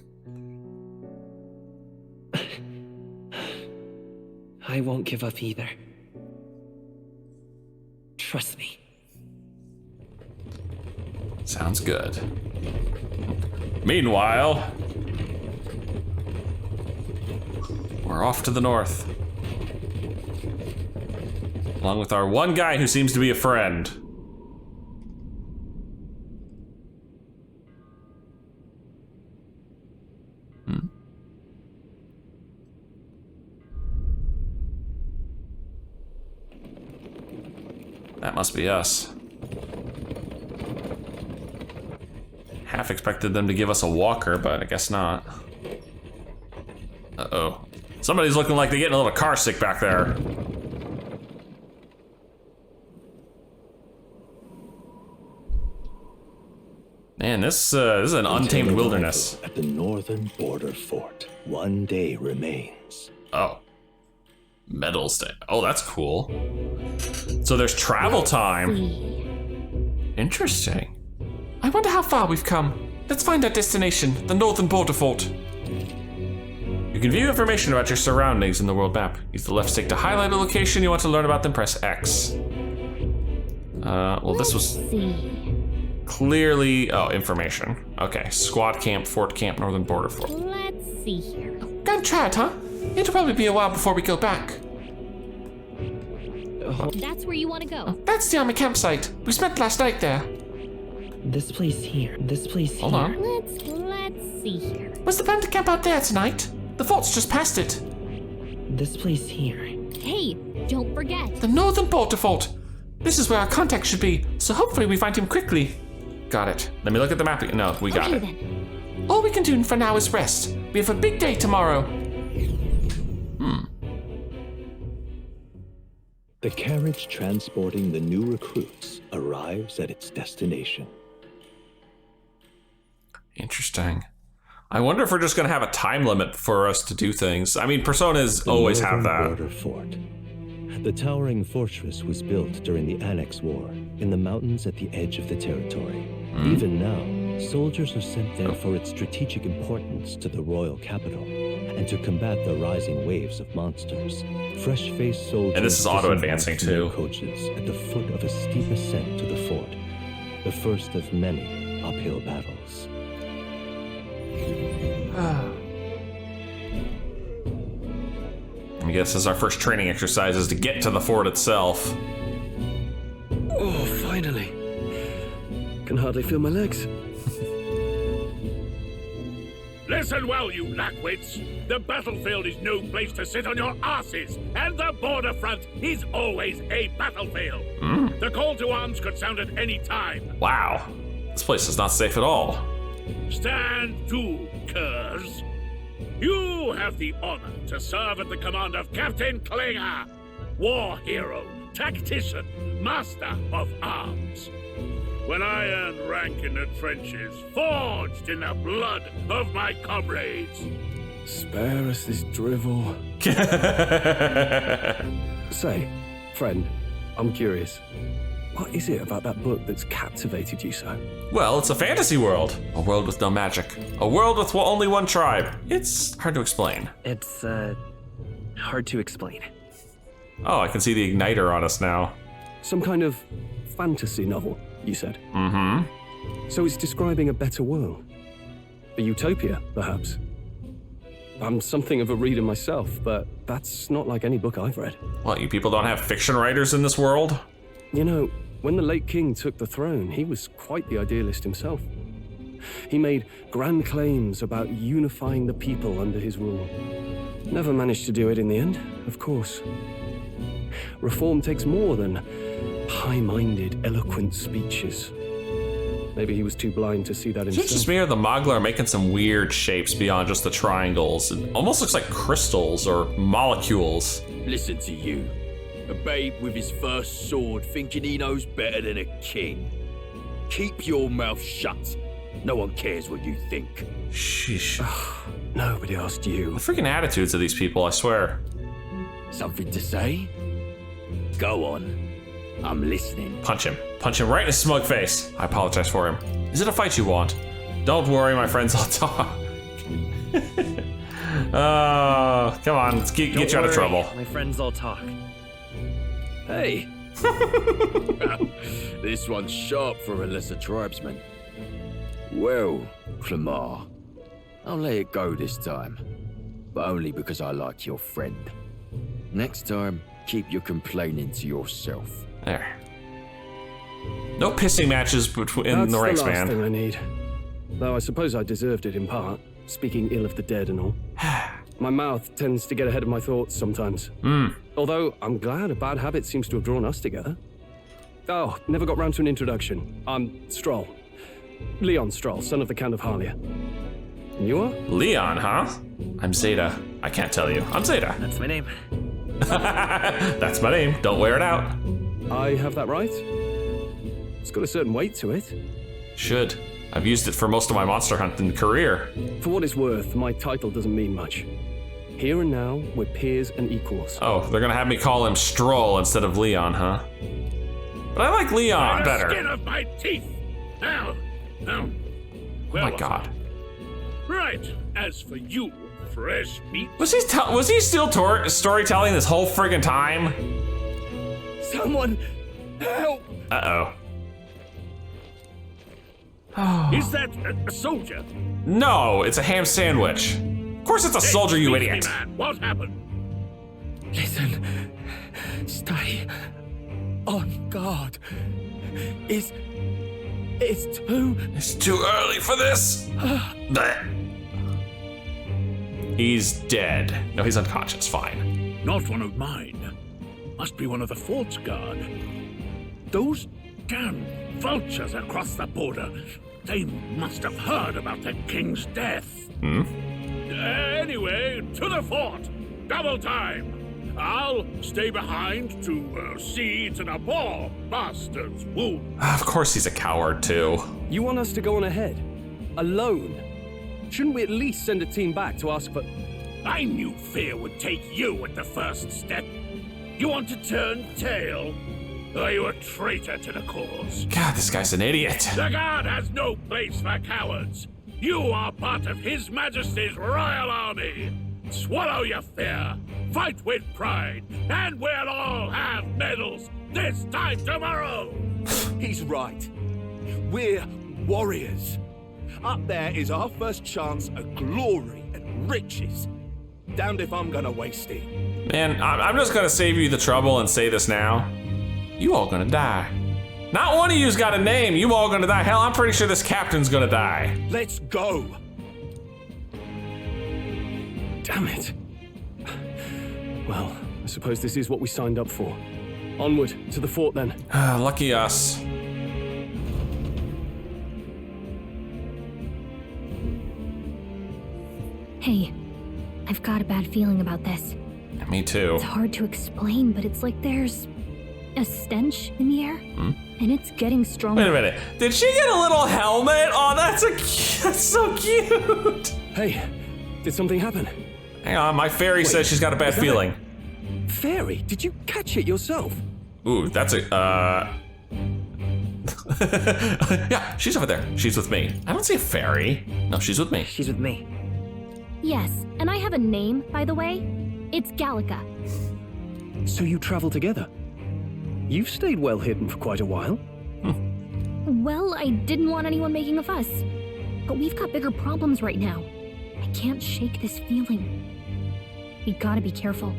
I won't give up either. Trust me. Sounds good. Meanwhile, we're off to the north. Along with our one guy who seems to be a friend. That must be us. Half expected them to give us a walker, but I guess not. Uh-oh. Somebody's looking like they're getting a little car sick back there. Man, this is an untamed wilderness. At the northern border fort, one day remains. Oh. Metal stay. Oh, that's cool. So there's travel time. Interesting. I wonder how far we've come. Let's find our destination, the northern border fort. You can view information about your surroundings in the world map. Use the left stick to highlight a location you want to learn about, then press X. Well, this was clearly... Oh, information. Okay, squad camp, fort camp, northern border fort. Let's see here. Go and try it, huh? It'll probably be a while before we go back. That's where you want to go. That's the army campsite. We spent last night there. This place here. This place here. Hold on. Let's see here. Was the plan to camp out there tonight? The fort's just past it. This place here. Hey, don't forget. The northern border fort. This is where our contact should be, so hopefully we find him quickly. Got it. Let me look at the map. No, we got it. Then. All we can do for now is rest. We have a big day tomorrow. The carriage transporting the new recruits arrives at its destination. Interesting. I wonder if we're just going to have a time limit for us to do things. I mean, Personas always have that. Border fort. The towering fortress was built during the Annex War in the mountains at the edge of the territory. Even now, soldiers are sent there for its strategic importance to the royal capital and to combat the rising waves of monsters. Fresh-faced soldiers and this is auto-advancing too. Coaches at the foot of a steep ascent to the fort, the first of many uphill battles. I guess as our first training exercise is to get to the fort itself. Oh, finally. Can hardly feel my legs. Listen well, you lackwits. The battlefield is no place to sit on your asses, and the border front is always a battlefield. The call to arms could sound at any time. Wow. This place is not safe at all. Stand to, curs. You have the honor to serve at the command of Captain Klinger, war hero, tactician, master of arms. When I earned rank in the trenches, forged in the blood of my comrades. Spare us this drivel. Say, friend, I'm curious. What is it about that book that's captivated you so? Well, it's a fantasy world. A world with no magic. A world with only one tribe. It's hard to explain. It's, hard to explain. Oh, I can see the igniter on us now. Some kind of fantasy novel, you said? So it's describing a better world. A utopia, perhaps. I'm something of a reader myself, but that's not like any book I've read. What, you people don't have fiction writers in this world? You know, when the late king took the throne, he was quite the idealist himself. He made grand claims about unifying the people under his rule. Never managed to do it in the end, of course. Reform takes more than high-minded, eloquent speeches. Maybe he was too blind to see that It's himself. just me or the Mogler are making some weird shapes beyond just the triangles. It almost looks like crystals or molecules. Listen to you. A babe with his first sword thinking he knows better than a king. Keep your mouth shut. No one cares what you think. Sheesh. Nobody asked you. The freaking attitudes of these people, I swear. Something to say? Go on. I'm listening. Punch him. Punch him right in his smug face. I apologize for him. Is it a fight you want? Don't worry, my friends, I'll talk. Oh, come on, let's get you out of trouble. My friends all talk. Hey. This one's sharp for a lesser tribesman. Well, Clamar, I'll let it go this time. But only because I like your friend. Next time, keep your complaining to yourself. There. No pissing matches in the ranks, That's the last man. thing I need. Though I suppose I deserved it in part, speaking ill of the dead and all. My mouth tends to get ahead of my thoughts sometimes. Although I'm glad a bad habit seems to have drawn us together. Oh, never got round to an introduction. I'm Stroll. Leon Stroll, son of the Count of Harlia. And you are? Leon, huh? I'm Zeta. I can't tell you. I'm Zeta. That's my name. That's my name. Don't wear it out. I have that right? It's got a certain weight to it. Should. I've used it for most of my monster hunting career. For what it's worth, my title doesn't mean much. Here and now, we're peers and equals. Oh, they're gonna have me call him Stroll instead of Leon, huh? But I like Leon The skin better. of my teeth. Now. Oh my god. Right. As for you, fresh meat. Was he still storytelling this whole friggin' time? Someone help! Uh-oh. Is that a soldier? No, it's a ham sandwich. Of course it's a soldier, you Beastly idiot. Man, what happened? Listen. Stay on guard. It's too early for this. Bleh. He's dead. No, he's unconscious. Fine. Not one of mine. Must be one of the fort's guard. Those damn vultures across the border. They must have heard about the king's death. Anyway, to the fort. Double time. I'll stay behind to see to the poor bastard's wound. Of course he's a coward, too. You want us to go on ahead? Alone? Shouldn't we at least send a team back to ask for... I knew fear would take you at the first step. You want to turn tail? Are you a traitor to the cause? God, this guy's an idiot. The guard has no place for cowards. You are part of His Majesty's Royal Army. Swallow your fear, fight with pride, and we'll all have medals this time tomorrow. He's right. We're warriors. Up there is our first chance at glory and riches. Damned if I'm gonna waste it. Man, I'm just gonna save you the trouble and say this now. You all gonna die. Not one of you's got a name. You all gonna die. Hell, I'm pretty sure this captain's gonna die. Let's go. Damn it. Well, I suppose this is what we signed up for. Onward, to the fort then. Lucky us. Hey, I've got a bad feeling about this. Me too. It's hard to explain, but it's like there's a stench in the air, and it's getting stronger. Wait a minute. Did she get a little helmet? Oh, that's so cute. Hey, did something happen? Hang on, my fairy says she's got a bad is that feeling. Fairy, did you catch it yourself? Ooh, that's a, yeah, she's over there. She's with me. I don't see a fairy. No, she's with me. She's with me. Yes, and I have a name, by the way. It's Gallica. So you travel together? You've stayed well hidden for quite a while. Well, I didn't want anyone making a fuss. But we've got bigger problems right now. I can't shake this feeling. We gotta be careful.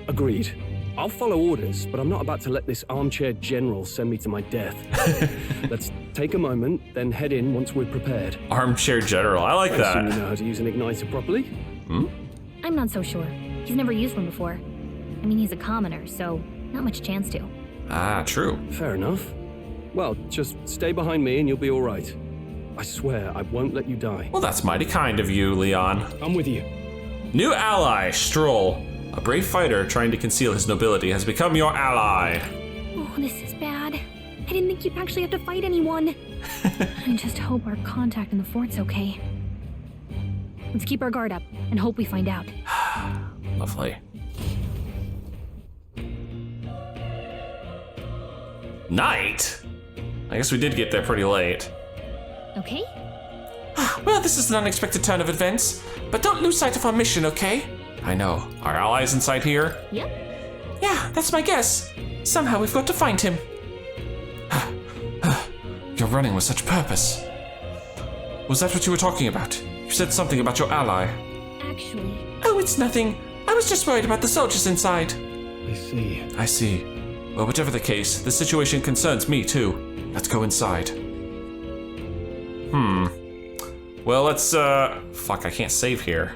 Agreed. I'll follow orders, but I'm not about to let this armchair general send me to my death. Let's take a moment, then head in once we're prepared. Armchair general, I like that. I assume you know how to use an igniter properly? Hmm? I'm not so sure. He's never used one before. I mean, he's a commoner, so not much chance to. Ah, true. Fair enough. Well, just stay behind me and you'll be all right. I swear I won't let you die. Well, that's mighty kind of you, Leon. I'm with you. New ally, Stroll. A brave fighter trying to conceal his nobility has become your ally. Oh, this is bad. I didn't think you'd actually have to fight anyone. I just hope our contact in the fort's okay. Let's keep our guard up and hope we find out. Lovely. Night? I guess we did get there pretty late. Okay? Well, this is an unexpected turn of events, but don't lose sight of our mission, okay? I know. Our allies inside here? Yep. Yeah, that's my guess. Somehow we've got to find him. You're running with such purpose. Was that what you were talking about? You said something about your ally. Actually... Oh, it's nothing. I was just worried about the soldiers inside. I see. I see. Well, whatever the case, the situation concerns me too. Let's go inside. Well, let's, fuck, I can't save here.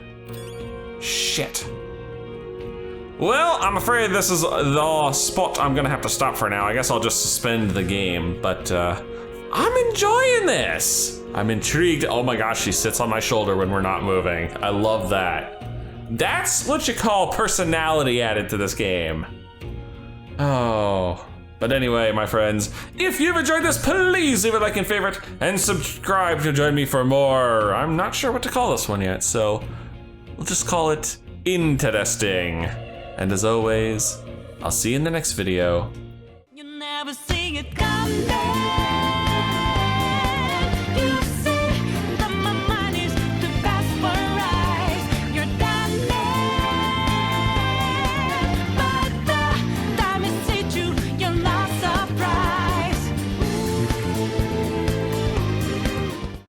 Shit. Well, I'm afraid this is the spot I'm gonna have to stop for now. I guess I'll just suspend the game, but, I'm enjoying this. I'm intrigued. Oh my gosh, she sits on my shoulder when we're not moving. I love that. That's what you call personality added to this game. Oh. But anyway, my friends, if you've enjoyed this, please leave a like and favorite and subscribe to join me for more. I'm not sure what to call this one yet, so we'll just call it interesting. And as always, I'll see you in the next video.